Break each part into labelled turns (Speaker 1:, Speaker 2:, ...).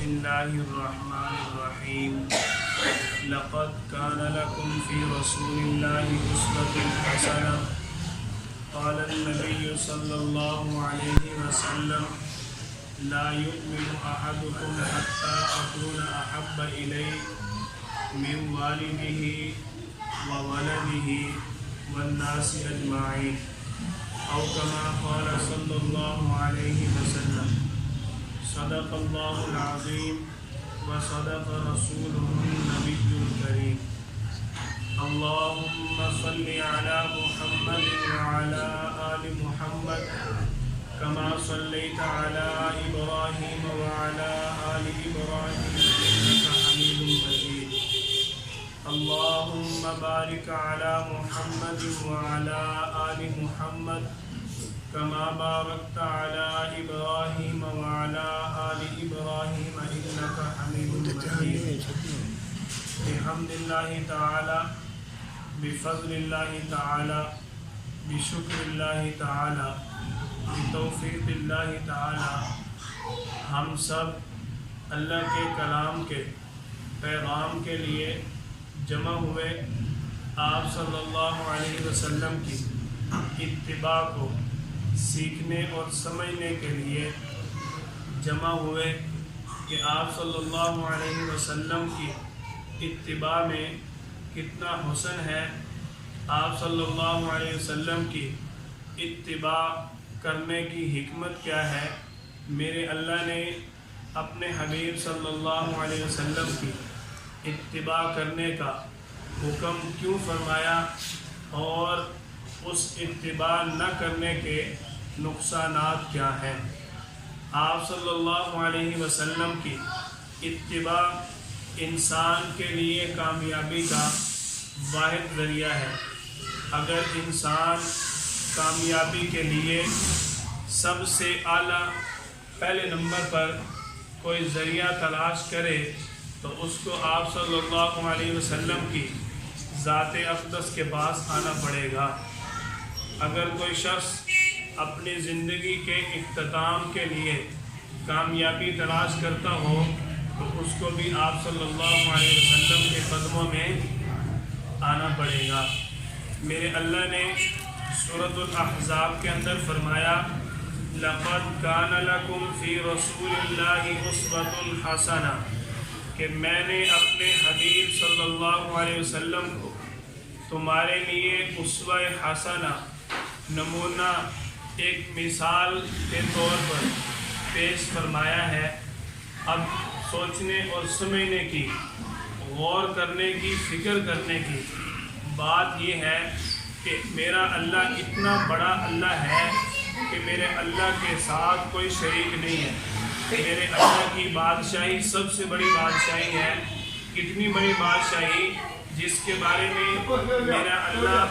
Speaker 1: بسم الله الرحمن الرحيم لقد كان لكم في رسول الله أسوة حسنة قال النبي صلى الله عليه وسلم لا يؤمن أحدكم حتى أكون أحب إليه من والده وولده والناس أجمعين أو كما قال صلى الله عليه وسلم صدق الله العظيم وصدق رسوله النبي الكريم اللهم صل على محمد وعلى آل محمد كما صليت على إبراهيم وعلى آل إبراهيم إنك حميد مجيد اللهم بارك على محمد وعلى آل محمد كما باركت على إبراهيم وعلى آل إبراهيم إنك حميد مجيد بحمد الله تعالى بفضل الله تعالى بشكر الله تعالى بتوفیق اللہ تعالی ہم سب اللہ کے کلام کے پیغام کے لیے جمع ہوئے آپ صلی اللہ علیہ وسلم کی اتباع کو سیکھنے اور سمجھنے کے لیے جمع ہوئے کہ آپ صلی اللہ علیہ وسلم کی اتباع میں کتنا حسن ہے، آپ صلی اللہ علیہ وسلم کی اتباع کرنے کی حکمت کیا ہے، میرے اللہ نے اپنے حبیب صلی اللہ علیہ وسلم کی اتباع کرنے کا حکم کیوں فرمایا اور اس اتباع نہ کرنے کے نقصانات کیا ہیں۔ آپ صلی اللہ علیہ وسلم کی اتباع انسان کے لیے کامیابی کا واحد ذریعہ ہے۔ اگر انسان کامیابی کے لیے سب سے اعلیٰ پہلے نمبر پر کوئی ذریعہ تلاش کرے تو اس کو آپ صلی اللہ علیہ وسلم کی ذات اقدس کے پاس آنا پڑے گا۔ اگر کوئی شخص اپنی زندگی کے اختتام کے لیے کامیابی تلاش کرتا ہو تو اس کو بھی آپ صلی اللہ علیہ وسلم کے قدموں میں آنا پڑے گا۔ میرے اللہ نے سورۃ الاحزاب کے اندر فرمایا لَقَدْ كَانَ لَكُمْ فِي رَسُولِ اللَّهِ أُسْوَةٌ حَسَنَةٌ کہ میں نے اپنے حبیب صلی اللہ علیہ وسلم کو تمہارے لیے اسوہ حسنہ نمونہ ایک مثال کے طور پر پیش فرمایا ہے۔ اب سوچنے اور سمجھنے کی، غور کرنے کی، فکر کرنے کی بات یہ ہے کہ میرا اللہ اتنا بڑا اللہ ہے کہ میرے اللہ کے ساتھ کوئی شریک نہیں ہے۔ میرے اللہ کی بادشاہی سب سے بڑی بادشاہی ہے۔ کتنی بڑی بادشاہی جس کے بارے میں میرا اللہ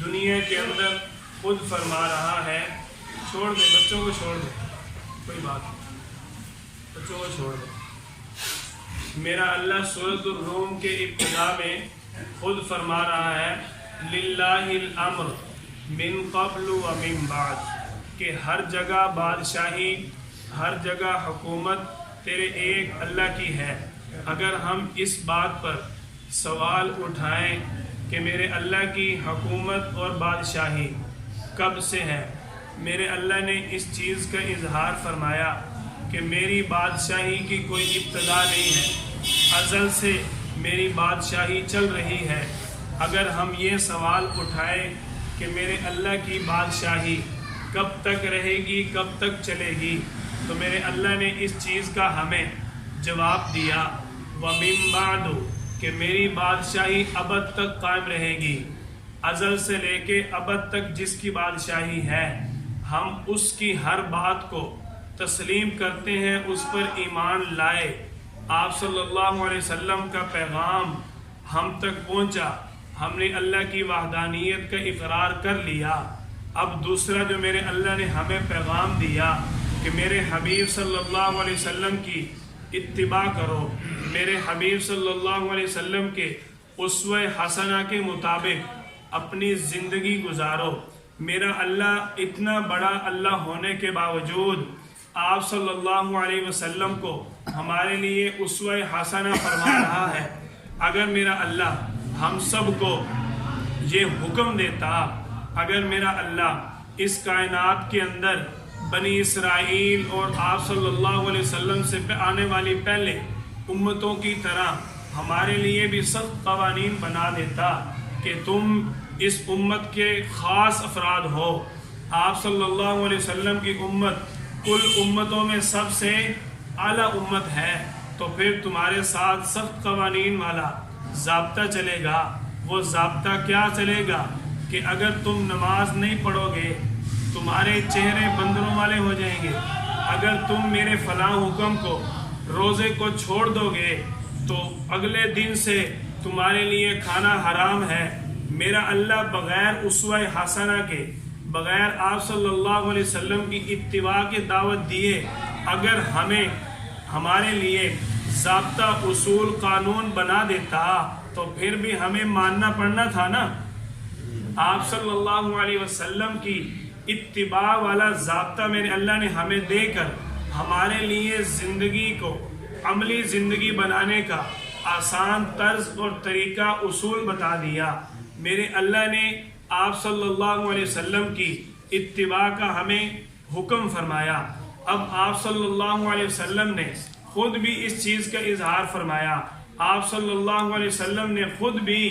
Speaker 1: دنیا کے اندر خود فرما رہا ہے۔ چھوڑ دے بچوں کو، چھوڑ دے، کوئی بات نہیں، بچوں کو چھوڑ دے۔ میرا اللہ سورۃ الروم کے ابتدا میں خود فرما رہا ہے للہ الامر من قبل و من بعد کہ ہر جگہ بادشاہی، ہر جگہ حکومت تیرے ایک اللہ کی ہے۔ اگر ہم اس بات پر سوال اٹھائیں کہ میرے اللہ کی حکومت اور بادشاہی کب سے ہے، میرے اللہ نے اس چیز کا اظہار فرمایا کہ میری بادشاہی کی کوئی ابتدا نہیں ہے، ازل سے میری بادشاہی چل رہی ہے۔ اگر ہم یہ سوال اٹھائیں کہ میرے اللہ کی بادشاہی کب تک رہے گی، کب تک چلے گی، تو میرے اللہ نے اس چیز کا ہمیں جواب دیا وَمِن بَعْدُ کہ میری بادشاہی ابد تک قائم رہے گی۔ ازل سے لے کے ابد تک جس کی بادشاہی ہے، ہم اس کی ہر بات کو تسلیم کرتے ہیں، اس پر ایمان لائے۔ آپ صلی اللہ علیہ وسلم کا پیغام ہم تک پہنچا، ہم نے اللہ کی وحدانیت کا اقرار کر لیا۔ اب دوسرا جو میرے اللہ نے ہمیں پیغام دیا کہ میرے حبیب صلی اللہ علیہ وسلم کی اتباع کرو، میرے حبیب صلی اللہ علیہ وسلم کے اسوہ حسنہ کے مطابق اپنی زندگی گزارو۔ میرا اللہ اتنا بڑا اللہ ہونے کے باوجود آپ صلی اللہ علیہ وسلم کو ہمارے لیے اسوہ حسنہ فرما رہا ہے۔ اگر میرا اللہ ہم سب کو یہ حکم دیتا، اگر میرا اللہ اس کائنات کے اندر بنی اسرائیل اور آپ صلی اللہ علیہ وسلم سے آنے والی پہلے امتوں کی طرح ہمارے لیے بھی سخت قوانین بنا دیتا کہ تم اس امت کے خاص افراد ہو، آپ صلی اللہ علیہ وسلم کی امت کل امتوں میں سب سے اعلیٰ امت ہے، تو پھر تمہارے ساتھ سخت قوانین والا ضابطہ چلے گا۔ وہ ضابطہ کیا چلے گا کہ اگر تم نماز نہیں پڑھو گے تمہارے چہرے بندروں والے ہو جائیں گے، اگر تم میرے فلاں حکم کو روزے کو چھوڑ دو گے تو اگلے دن سے تمہارے لیے کھانا حرام ہے۔ میرا اللہ بغیر اسوہ حسنہ کے، بغیر آپ صلی اللہ علیہ وسلم کی اتباع کی دعوت دیے اگر ہمیں ہمارے لیے ضابطہ اصول قانون بنا دیتا تو پھر بھی ہمیں ماننا پڑنا تھا نا۔ آپ صلی اللہ علیہ وسلم کی اتباع والا ضابطہ میرے اللہ نے ہمیں دے کر ہمارے لیے زندگی کو عملی زندگی بنانے کا آسان طرز اور طریقہ اصول بتا دیا۔ میرے اللہ نے آپ صلی اللہ علیہ وسلم کی اتباع کا ہمیں حکم فرمایا۔ اب آپ صلی اللہ علیہ وسلم نے خود بھی اس چیز کا اظہار فرمایا۔ آپ صلی اللہ علیہ وسلم نے خود بھی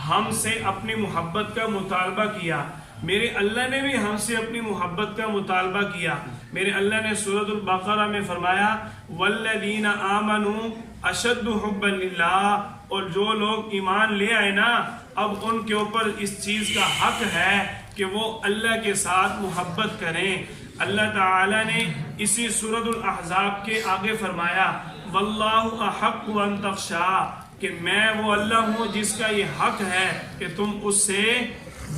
Speaker 1: ہم سے اپنی محبت کا مطالبہ کیا، میرے اللہ نے بھی ہم سے اپنی محبت کا مطالبہ کیا۔ میرے اللہ نے سورۃ البقرہ میں فرمایا والذین آمنوا اشد حبا للہ، اور جو لوگ ایمان لے آئے نا اب ان کے اوپر اس چیز کا حق ہے کہ وہ اللہ کے ساتھ محبت کریں۔ اللہ تعالیٰ نے اسی سورۃ الاحزاب کے آگے فرمایا واللہ احق ان تخشیٰ، کہ میں وہ اللہ ہوں جس کا یہ حق ہے کہ تم اس سے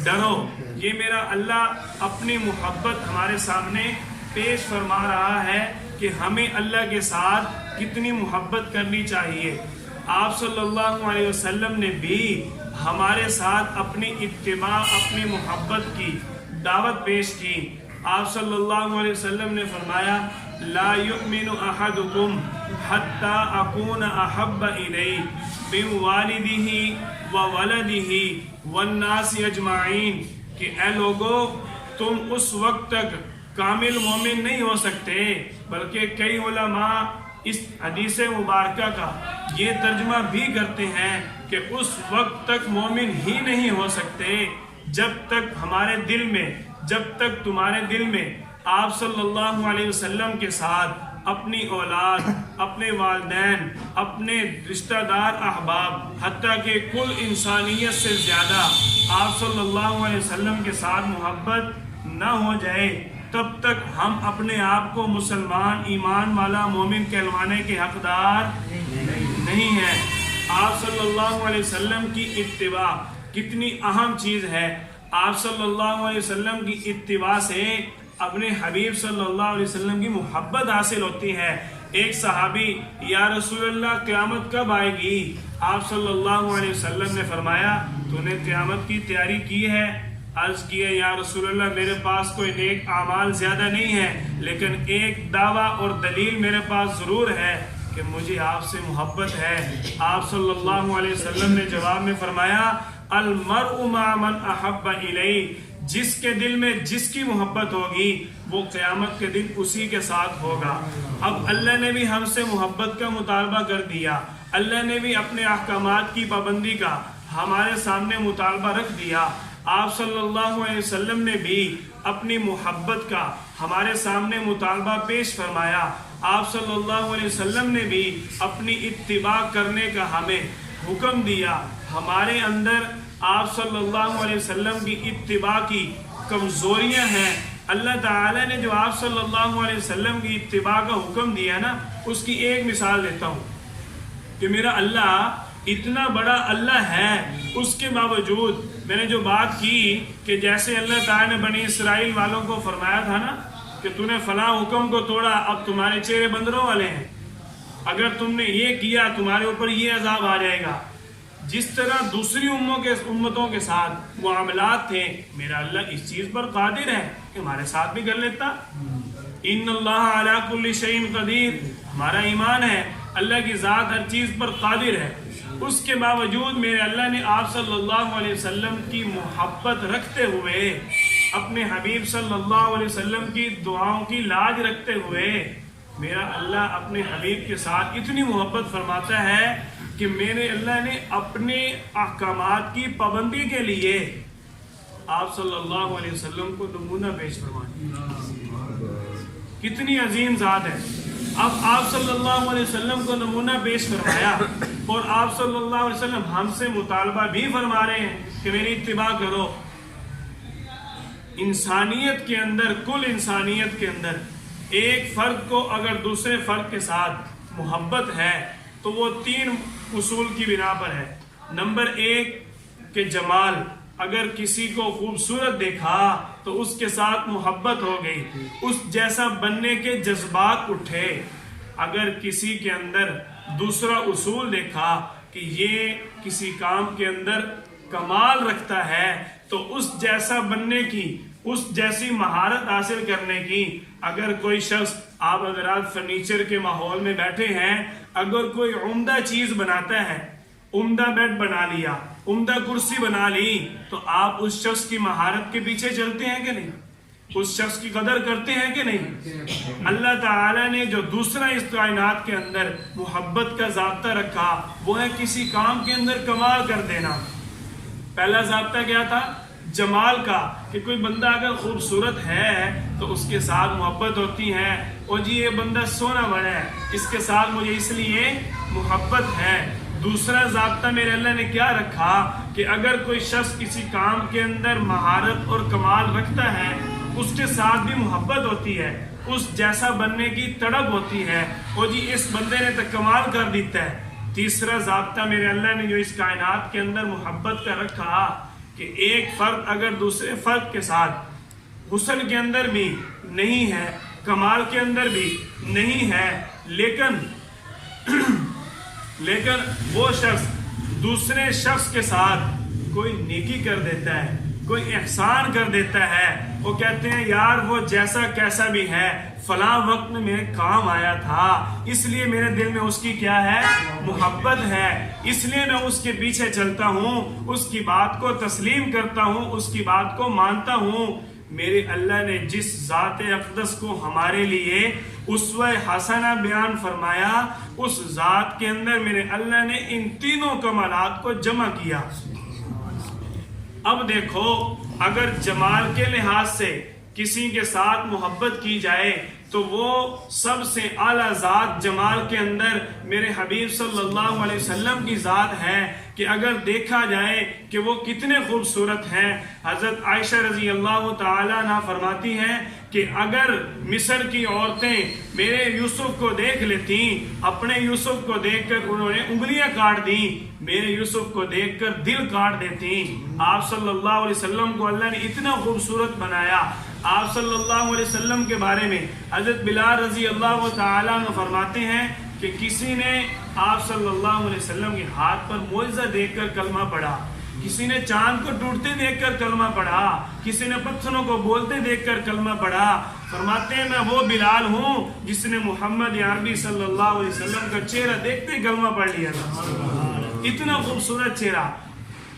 Speaker 1: ڈرو۔ یہ میرا اللہ اپنی محبت ہمارے سامنے پیش فرما رہا ہے کہ ہمیں اللہ کے ساتھ کتنی محبت کرنی چاہیے۔ آپ صلی اللہ علیہ وسلم نے بھی ہمارے ساتھ اپنی اتباع اپنی محبت کی دعوت پیش کی۔ آپ صلی اللہ علیہ وسلم نے فرمایا لا یؤمن احدکم حتی اکون احب الیہ من والدہ وولدہ والناس اجمعین، کہ اے لوگو تم اس وقت تک کامل مومن نہیں ہو سکتے، بلکہ کئی علماء اس حدیث مبارکہ کا یہ ترجمہ بھی کرتے ہیں کہ اس وقت تک مومن ہی نہیں ہو سکتے جب تک ہمارے دل میں، جب تک تمہارے دل میں آپ صلی اللہ علیہ وسلم کے ساتھ اپنی اولاد، اپنے والدین، اپنے رشتہ دار احباب، حتیٰ کہ کل انسانیت سے زیادہ آپ صلی اللہ علیہ وسلم کے ساتھ محبت نہ ہو جائے تب تک ہم اپنے آپ کو مسلمان ایمان والا مومن کہلوانے کے حقدار نہیں ہیں۔ آپ صلی اللہ علیہ وسلم کی اتباع کتنی اہم چیز ہے۔ آپ صلی اللہ علیہ وسلم کی اتباع سے اپنے حبیب صلی اللہ علیہ وسلم کی محبت حاصل ہوتی ہے۔ ایک صحابی یا رسول اللہ قیامت کب آئے گی؟ آپ صلی اللہ علیہ وسلم نے فرمایا تو نے قیامت کی تیاری کی ہے؟ عرض کیا یا رسول اللہ میرے پاس کوئی نیک اعمال زیادہ نہیں ہے، لیکن ایک دعویٰ اور دلیل میرے پاس ضرور ہے کہ مجھے آپ سے محبت ہے۔ آپ صلی اللہ علیہ وسلم نے جواب میں فرمایا المرء مع من احب الیہ، جس کے دل میں جس کی محبت ہوگی وہ قیامت کے دن اسی کے ساتھ ہوگا۔ اب اللہ نے بھی ہم سے محبت کا مطالبہ کر دیا، اللہ نے بھی اپنے احکامات کی پابندی کا ہمارے سامنے مطالبہ رکھ دیا۔ آپ صلی اللہ علیہ وسلم نے بھی اپنی محبت کا ہمارے سامنے مطالبہ پیش فرمایا۔ آپ صلی اللہ علیہ وسلم نے بھی اپنی اتباع کرنے کا ہمیں حکم دیا۔ ہمارے اندر آپ صلی اللہ علیہ وسلم کی اتباع کی کمزوریاں ہیں۔ اللہ تعالیٰ نے جو آپ صلی اللہ علیہ وسلم کی اتباع کا حکم دیا نا، اس کی ایک مثال دیتا ہوں کہ میرا اللہ اتنا بڑا اللہ ہے، اس کے باوجود میں نے جو بات کی کہ جیسے اللہ تعالیٰ نے بنی اسرائیل والوں کو فرمایا تھا نا کہ تو نے فلاں حکم کو توڑا، اب تمہارے چہرے بندروں والے ہیں، اگر تم نے یہ کیا تمہارے اوپر یہ عذاب آ جائے گا۔ جس طرح دوسری امتوں کے ساتھ معاملات تھے، میرا اللہ اس چیز پر قادر ہے کہ ہمارے ساتھ بھی کر لیتا۔ ان اللہ علی کل شیء قدیر، ہمارا ایمان ہے اللہ کی ذات ہر چیز پر قادر ہے، اس کے باوجود میرے اللہ نے آپ صلی اللہ علیہ وسلم کی محبت رکھتے ہوئے، اپنے حبیب صلی اللہ علیہ وسلم کی دعاؤں کی لاج رکھتے ہوئے، میرا اللہ اپنے حبیب کے ساتھ اتنی محبت فرماتا ہے کہ میرے اللہ نے اپنے احکامات کی پابندی کے لیے آپ صلی اللہ علیہ وسلم کو نمونہ پیش فرما دیا۔ کتنی عظیم ذات ہے۔ اب آپ صلی اللہ علیہ وسلم کو نمونہ پیش فرمایا، اور آپ صلی اللہ علیہ وسلم ہم سے مطالبہ بھی فرما رہے ہیں کہ میری اتباع کرو۔ انسانیت کے اندر، کل انسانیت کے اندر ایک فرد کو اگر دوسرے فرد کے ساتھ محبت ہے تو وہ 3 اصول کی بنا پر ہے۔ نمبر 1 کہ جمال، اگر کسی کو خوبصورت دیکھا تو اس کے ساتھ محبت ہو گئی، اس جیسا بننے کے جذبات اٹھے۔ اگر کسی کے اندر دوسرا اصول دیکھا کہ یہ کسی کام کے اندر کمال رکھتا ہے تو اس جیسا بننے کی، اس جیسی مہارت حاصل کرنے کی۔ اگر کوئی شخص، آپ اگر آج فرنیچر کے ماحول میں بیٹھے ہیں، اگر کوئی عمدہ چیز بناتا ہے، عمدہ بیڈ بنا لیا، عمدہ کرسی بنا لی، تو آپ اس شخص کی مہارت کے پیچھے چلتے ہیں کہ نہیں؟ اس شخص کی قدر کرتے ہیں کہ نہیں؟ اللہ تعالیٰ نے جو دوسرا اس کائنات کے اندر محبت کا ضابطہ رکھا وہ ہے کسی کام کے اندر کمال کر دینا۔ پہلا ضابطہ کیا تھا؟ جمال کا، کہ کوئی بندہ اگر خوبصورت ہے تو اس کے ساتھ محبت ہوتی ہے، اور جی یہ بندہ سونا بڑا ہے، اس کے ساتھ مجھے اس لیے محبت ہے۔ دوسرا ضابطہ میرے اللہ نے کیا رکھا کہ اگر کوئی شخص کسی کام کے اندر مہارت اور کمال رکھتا ہے، اس کے ساتھ بھی محبت ہوتی ہے، اس جیسا بننے کی تڑپ ہوتی ہے، اور جی اس بندے نے تو کمال کر دیتا ہے۔ تیسرا ضابطہ میرے اللہ نے جو اس کائنات کے اندر محبت کا رکھا کہ ایک فرد اگر دوسرے فرد کے ساتھ حسن کے اندر بھی نہیں ہے، کمال کے اندر بھی نہیں ہے، لیکن وہ شخص دوسرے شخص کے ساتھ کوئی نیکی کر دیتا ہے، کوئی احسان کر دیتا ہے، وہ کہتے ہیں یار وہ جیسا کیسا بھی ہے، فلاں وقت میں میرے کام آیا تھا، اس لیے میرے دل میں اس کی کیا ہے؟ محبت ہے، اس لیے میں اس کے پیچھے چلتا ہوں، اس کی بات کو تسلیم کرتا ہوں، اس کی بات کو مانتا ہوں۔ میرے اللہ نے جس ذات اقدس کو ہمارے لیے اسوہ حسنہ بیان فرمایا، اس ذات کے اندر میرے اللہ نے ان تینوں کمالات کو جمع کیا۔ اب دیکھو، اگر جمال کے لحاظ سے کسی کے ساتھ محبت کی جائے تو وہ سب سے اعلیٰ ذات جمال کے اندر میرے حبیب صلی اللہ علیہ وسلم کی ذات ہے کہ اگر دیکھا جائے کہ وہ کتنے خوبصورت ہیں۔ حضرت عائشہ رضی اللہ تعالیٰ عنہ فرماتی ہیں کہ اگر مصر کی عورتیں میرے یوسف کو دیکھ لیتی، اپنے یوسف کو دیکھ کر انہوں نے انگلیاں کاٹ دیں، میرے یوسف کو دیکھ کر دل کاٹ دیتی۔ آپ صلی اللہ علیہ وسلم کو اللہ نے اتنا خوبصورت بنایا۔ آپ صلی اللہ علیہ وسلم کے بارے میں حضرت بلال رضی اللہ تعالیٰ عنہ فرماتے ہیں کہ کسی نے آپ صلی اللہ علیہ وسلم کے ہاتھ پر معجزہ دیکھ کر کلمہ پڑھا، کسی نے چاند کو ٹوٹتے دیکھ کر کلمہ پڑھا، کسی نے پتھروں کو بولتے دیکھ کر کلمہ پڑھا۔ فرماتے ہیں میں وہ بلال ہوں جس نے محمد عربی صلی اللہ علیہ وسلم کا چہرہ دیکھتے کلمہ پڑھ لیا تھا۔ اتنا خوبصورت چہرہ۔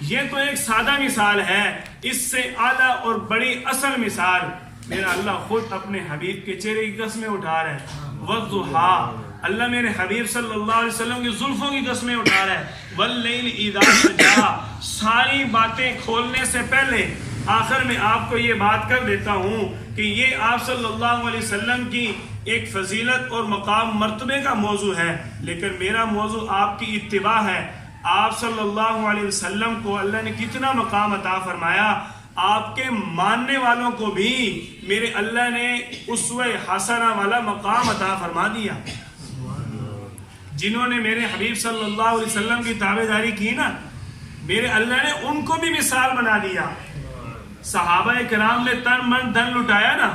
Speaker 1: یہ تو ایک سادہ مثال ہے، اس سے اعلیٰ اور بڑی اصل مثال میرا اللہ خود اپنے حبیب کے چہرے کی قسمیں اٹھا رہا ہے۔ وَالضُّحَىٰ، اللہ میرے حبیب صلی اللہ علیہ وسلم کی زلفوں کی قسمیں اٹھا رہا ہے۔ وَاللَّيْلِ إِذَا سَجَىٰ، ساری باتیں کھولنے سے پہلے آخر میں آپ کو یہ بات کر دیتا ہوں کہ یہ آپ صلی اللہ علیہ وسلم کی ایک فضیلت اور مقام مرتبے کا موضوع ہے، لیکن میرا موضوع آپ کی اتباع ہے۔ آپ صلی اللہ علیہ وسلم کو اللہ نے کتنا مقام عطا فرمایا، آپ کے ماننے والوں کو بھی میرے اللہ نے اسوہ حسنہ والا مقام عطا فرما دیا۔ جنہوں نے میرے حبیب صلی اللہ علیہ وسلم کی تابعداری کی نا، میرے اللہ نے ان کو بھی مثال بنا دیا۔ صحابہ کرام نے تن من دھن لٹایا نا،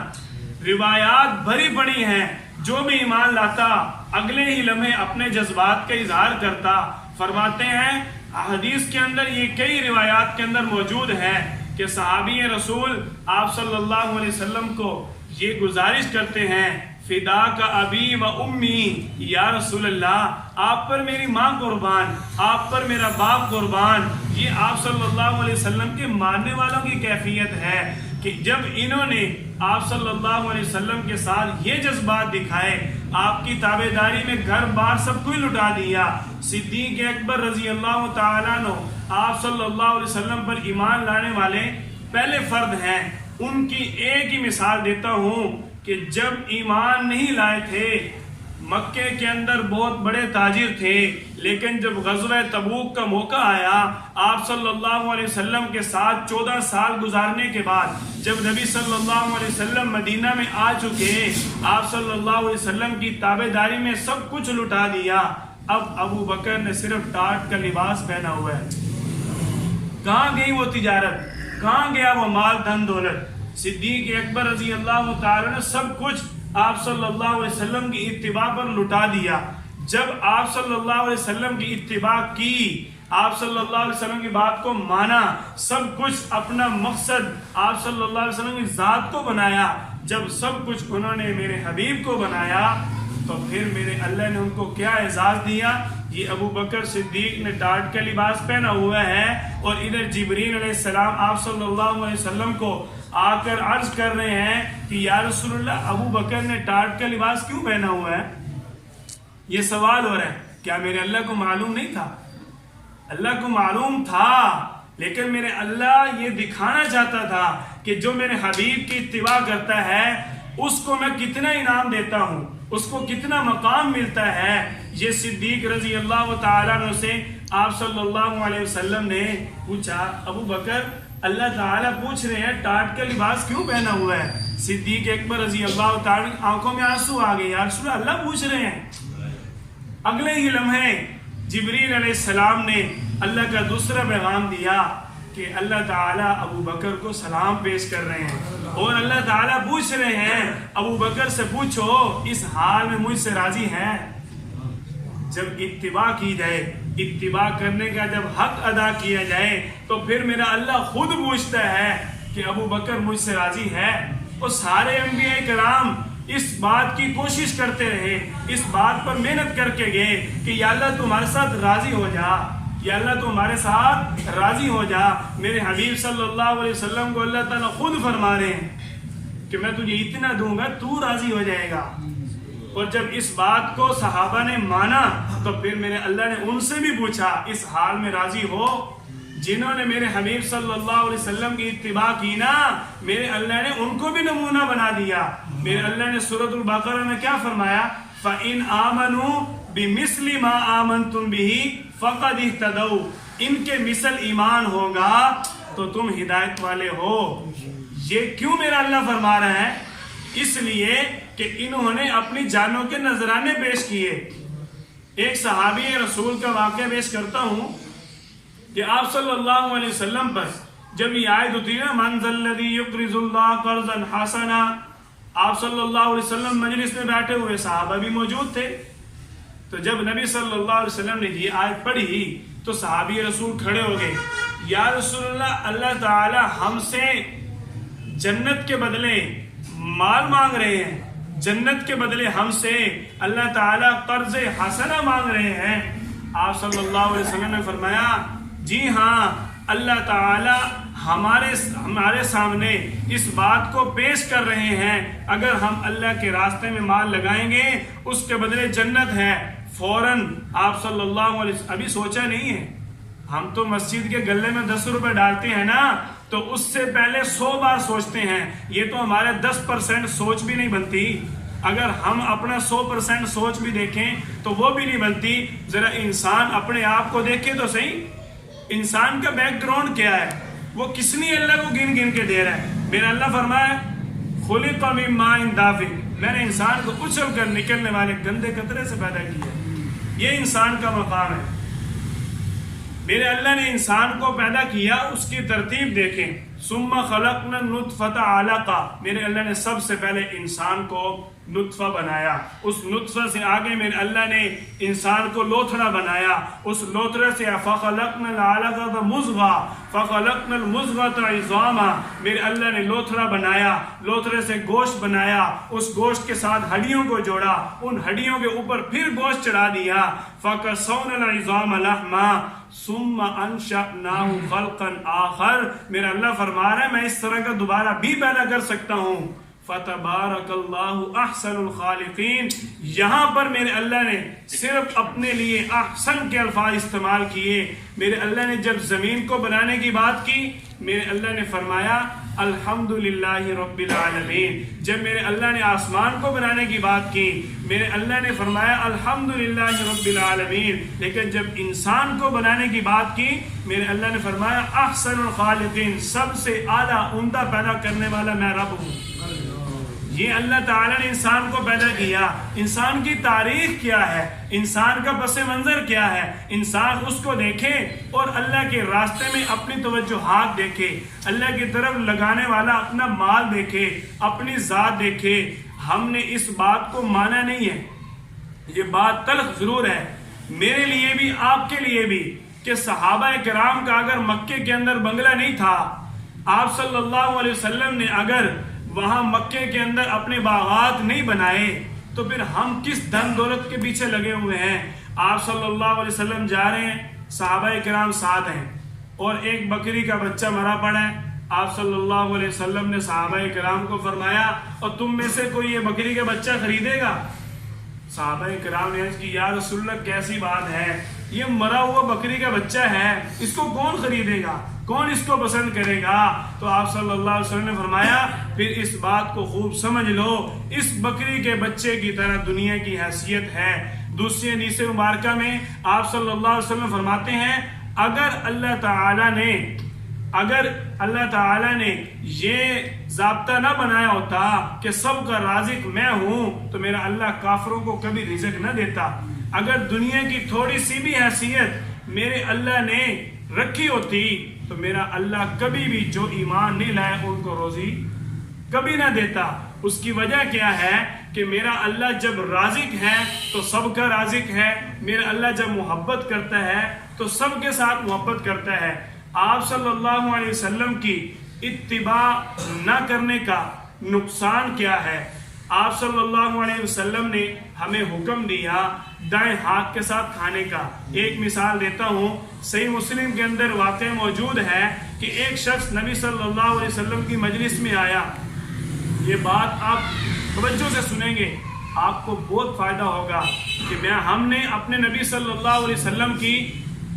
Speaker 1: روایات بھری پڑی ہیں، جو بھی ایمان لاتا اگلے ہی لمحے اپنے جذبات کا اظہار کرتا۔ فرماتے ہیں حدیث کے اندر یہ کئی روایات کے اندر موجود ہے کہ صحابی رسول آپ صلی اللہ علیہ وسلم کو یہ گزارش کرتے ہیں فدا کا ابی و امی، یا رسول اللہ آپ پر میری ماں قربان، آپ پر میرا باپ قربان۔ یہ آپ صلی اللہ علیہ وسلم کے ماننے والوں کی کیفیت ہے کہ جب انہوں نے آپ صلی اللہ علیہ وسلم کے ساتھ یہ جذبات دکھائے، آپ کی تابعداری میں گھر بار سب کوئی لٹا دیا۔ صدیق اکبر رضی اللہ تعالیٰ عنہ آپ صلی اللہ علیہ وسلم پر ایمان لانے والے پہلے فرد ہیں۔ ان کی ایک ہی مثال دیتا ہوں کہ جب ایمان نہیں لائے تھے، مکے کے اندر بہت بڑے تاجر تھے، لیکن جب غزوہ تبوک کا موقع آیا، آپ صلی اللہ علیہ وسلم کے ساتھ 14 سال گزارنے کے بعد جب نبی صلی اللہ علیہ وسلم مدینہ میں آ چکے، آپ صلی اللہ علیہ وسلم کی تابعداری میں سب کچھ لٹا دیا۔ اب ابو بکر نے صرف ٹاٹ کا لباس پہنا ہوا ہے۔ کہاں گئی وہ تجارت، کہاں گیا وہ مال دھن دولت؟ صدیق اکبر رضی اللہ تعالیٰ نے سب کچھ آپ صلی اللہ علیہ وسلم کی اتباع پر لٹا دیا۔ جب آپ صلی اللہ علیہ وسلم کی اتباع کی، آپ صلی اللہ علیہ وسلم کی بات کو مانا، سب کچھ اپنا مقصد آپ صلی اللہ علیہ وسلم کی ذات کو بنایا، جب سب کچھ انہوں نے میرے حبیب کو بنایا، تو پھر میرے اللہ نے ان کو کیا اعزاز دیا؟ یہ ابو بکر صدیق نے ٹاٹ کا لباس پہنا ہوا ہے، اور ادھر جبرائیل علیہ السلام آپ صلی اللہ علیہ وسلم کو آ کر عرض کر رہے ہیں کہ یا رسول اللہ ابو بکر نے ٹاٹ کا لباس کیوں پہنا ہوا ہے؟ یہ سوال ہو رہا ہے۔ کیا میرے اللہ کو معلوم نہیں تھا؟ اللہ کو معلوم تھا، لیکن میرے اللہ یہ دکھانا چاہتا تھا کہ جو میرے حبیب کی اتباع کرتا ہے اس کو میں کتنا انعام دیتا ہوں، اس کو کتنا مقام ملتا ہے۔ یہ صدیق رضی اللہ تعالیٰ عنہ سے آپ صلی اللہ علیہ وسلم نے پوچھا، ابو بکر اللہ تعالیٰ پوچھ رہے ہیں ٹاٹ کا لباس کیوں پہنا ہوا ہے؟ صدیق اکبر رضی اللہ تعالیٰ آنکھوں میں آنسو آ گئے، یا رسول اللہ پوچھ رہے ہیں۔ اگلے ہی لمحے جبرائیل علیہ السلام نے اللہ کا دوسرا پیغام دیا کہ اللہ تعالیٰ ابو بکر کو سلام پیش کر رہے ہیں، اور اللہ تعالیٰ پوچھ رہے ہیں ابو بکر سے پوچھو اس حال میں مجھ سے راضی ہے؟ جب اتباع کی جائے، اتباع کرنے کا جب حق ادا کیا جائے، تو پھر میرا اللہ خود پوچھتا ہے کہ ابو بکر مجھ سے راضی ہے؟ اور سارے انبیاء کرام اس بات کی کوشش کرتے رہے، اس بات پر محنت کر کے گئے کہ یا اللہ تمہارے ساتھ راضی ہو جا، یا اللہ تمہارے ساتھ راضی ہو جا۔ میرے حبیب صلی اللہ علیہ وسلم کو اللہ تعالیٰ خود فرما رہے ہیں کہ میں تجھے اتنا دوں گا تو راضی ہو جائے گا۔ اور جب اس بات کو صحابہ نے مانا تو پھر میرے اللہ نے ان سے بھی پوچھا اس حال میں راضی ہو؟ جنہوں نے میرے حبیب صلی اللہ علیہ وسلم کی اتباع کی نا، میرے اللہ نے ان کو بھی نمونہ بنا دیا۔ میرے اللہ نے سورۃ البقرہ میں کیا فرمایا؟ فَإِنْ آمَنُوا بِمِثْلِ مَا آمَنْتُمْ بِهِ فَقَدِ اهْتَدَوْا، ان کے مثل ایمان ہوگا تو تم ہدایت والے ہو۔ یہ کیوں میرا اللہ فرما رہا ہے؟ اس لیے کہ انہوں نے اپنی جانوں کے نذرانے پیش کیے۔ ایک صحابی رسول کا واقعہ پیش کرتا ہوں کہ آپ صلی اللہ علیہ وسلم پر جب یہ آیت ہوتی ہے مَنْ ذَا الَّذِي يُقْرِضُ اللَّهَ قَرْضًا حَسَنًا، آپ صلی اللہ علیہ وسلم مجلس میں بیٹھے ہوئے، صحابہ بھی موجود تھے، تو جب نبی صلی اللہ علیہ وسلم نے یہ آیت پڑھی تو صحابی رسول کھڑے ہو گئے، یا رسول اللہ اللہ تعالی ہم سے جنت کے بدلے مال مانگ رہے ہیں، جنت کے بدلے ہم سے اللہ تعالیٰ قرض حسنہ مانگ رہے ہیں۔ آپ صلی اللہ علیہ وسلم نے فرمایا جی ہاں، اللہ تعالیٰ ہمارے سامنے اس بات کو پیش کر رہے ہیں، اگر ہم اللہ کے راستے میں مال لگائیں گے اس کے بدلے جنت ہے۔ فوراً آپ صلی اللہ علیہ وسلم، ابھی سوچا نہیں ہے، ہم تو مسجد کے گلے میں 10 روپے ڈالتے ہیں نا، تو اس سے پہلے 100 بار سوچتے ہیں، یہ تو ہمارے 10% سوچ بھی نہیں بنتی۔ اگر ہم اپنا 100% سوچ بھی دیکھیں تو وہ بھی نہیں بنتی۔ ذرا انسان اپنے آپ کو دیکھے تو صحیح، انسان کا بیک گراؤنڈ کیا ہے، وہ کس لیے اللہ کو گن گن کے دے رہا ہے؟ میرا اللہ فرمایا خلق من ماء دافق، میں نے انسان کو اچھل کر نکلنے والے گندے قطرے سے پیدا کیا۔ یہ انسان کا مقام ہے۔ میرے اللہ نے انسان کو پیدا کیا، اس کی ترتیب دیکھیں، ثم خلقنا النطفة علقہ، میرے اللہ نے سب سے پہلے انسان کو نطفہ بنایا، اس نطفہ سے آگے میرے اللہ نے انسان کو لوتھڑا بنایا، اس لوتھڑے سے فَخَلَقْنَا الْعَلَقَةَ مُضْغَةً فَخَلَقْنَا الْمُضْغَةَ عِظَامًا، میرے اللہ نے لوتھڑا بنایا، لوتھڑے سے گوشت بنایا، اس گوشت کے ساتھ ہڈیوں کو جوڑا، ان ہڈیوں کے اوپر پھر گوشت چڑھا دیا، فَكَسَوْنَا الْعِظَامَ لَحْمًا ثُمَّ أَنشَأْنَاهُ خَلْقًا آخَرَ، میرا اللہ فرما رہا ہے میں اس طرح کا دوبارہ بھی پیدا کر سکتا ہوں۔ فَتَبَارَكَ اللَّهُ أَحْسَنُ الْخَالِقِينَ، یہاں پر میرے اللہ نے صرف اپنے لیے احسن کے الفاظ استعمال کیے۔ میرے اللہ نے جب زمین کو بنانے کی بات کی، میرے اللہ نے فرمایا الحمدللہ رب العالمین۔ جب میرے اللہ نے آسمان کو بنانے کی بات کی، میرے اللہ نے فرمایا الحمدللہ رب العالمین۔ لیکن جب انسان کو بنانے کی بات کی، میرے اللہ نے فرمایا احسن الخالقین، سب سے اعلیٰ عمدہ پیدا کرنے والا میں رب ہوں۔ یہ اللہ تعالیٰ نے انسان کو پیدا کیا۔ انسان کی تاریخ کیا ہے، انسان کا پس منظر کیا ہے، انسان اس کو دیکھے اور اللہ کے راستے میں اپنی توجہات دیکھے، اللہ کی طرف لگانے والا اپنا مال دیکھے، اپنی ذات دیکھے۔ ہم نے اس بات کو مانا نہیں ہے، یہ بات تلخ ضرور ہے میرے لیے بھی آپ کے لیے بھی، کہ صحابہ کرام کا اگر مکے کے اندر بنگلہ نہیں تھا، آپ صلی اللہ علیہ وسلم نے اگر وہاں مکے کے اندر اپنے باغات نہیں بنائے تو پھر ہم کس دھن دولت کے پیچھے لگے ہوئے ہیں؟ آپ صلی اللہ علیہ وسلم جا رہے ہیں، صحابہ کرام ساتھ ہیں، اور ایک بکری کا بچہ مرا پڑا ہے۔ آپ صلی اللہ علیہ وسلم نے صحابہ کرام کو فرمایا اور تم میں سے کوئی یہ بکری کا بچہ خریدے گا؟ صحابہ کرام نے عرض کی یا رسول اللہ کیسی بات ہے، یہ مرا ہوا بکری کا بچہ ہے، اس کو کون خریدے گا، کون اس کو پسند کرے گا؟ تو آپ صلی اللہ علیہ وسلم نے فرمایا پھر اس بات کو خوب سمجھ لو، اس بکری کے بچے کی طرح دنیا کی حیثیت ہے۔ دوسری حدیث مبارکہ میں آپ صلی اللہ علیہ وسلم فرماتے ہیں اگر اللہ تعالیٰ نے یہ ضابطہ نہ بنایا ہوتا کہ سب کا رازق میں ہوں تو میرا اللہ کافروں کو کبھی رزق نہ دیتا۔ اگر دنیا کی تھوڑی سی بھی حیثیت میرے اللہ نے رکھی ہوتی تو میرا اللہ کبھی بھی جو ایمان نہیں لائے ان کو روزی کبھی نہ دیتا۔ اس کی وجہ کیا ہے کہ میرا اللہ جب رازق ہے تو سب کا رازق ہے، میرا اللہ جب محبت کرتا ہے تو سب کے ساتھ محبت کرتا ہے۔ آپ صلی اللہ علیہ وسلم کی اتباع نہ کرنے کا نقصان کیا ہے؟ آپ صلی اللہ علیہ وسلم نے ہمیں حکم دیا دائیں ہاتھ کے ساتھ کھانے کا۔ ایک مثال دیتا ہوں، صحیح مسلم کے اندر واقعہ موجود ہے کہ ایک شخص نبی صلی اللہ علیہ وسلم کی مجلس میں آیا۔ یہ بات آپ توجہ سے سنیں گے، آپ کو بہت فائدہ ہوگا کہ ہم نے اپنے نبی صلی اللہ علیہ وسلم کی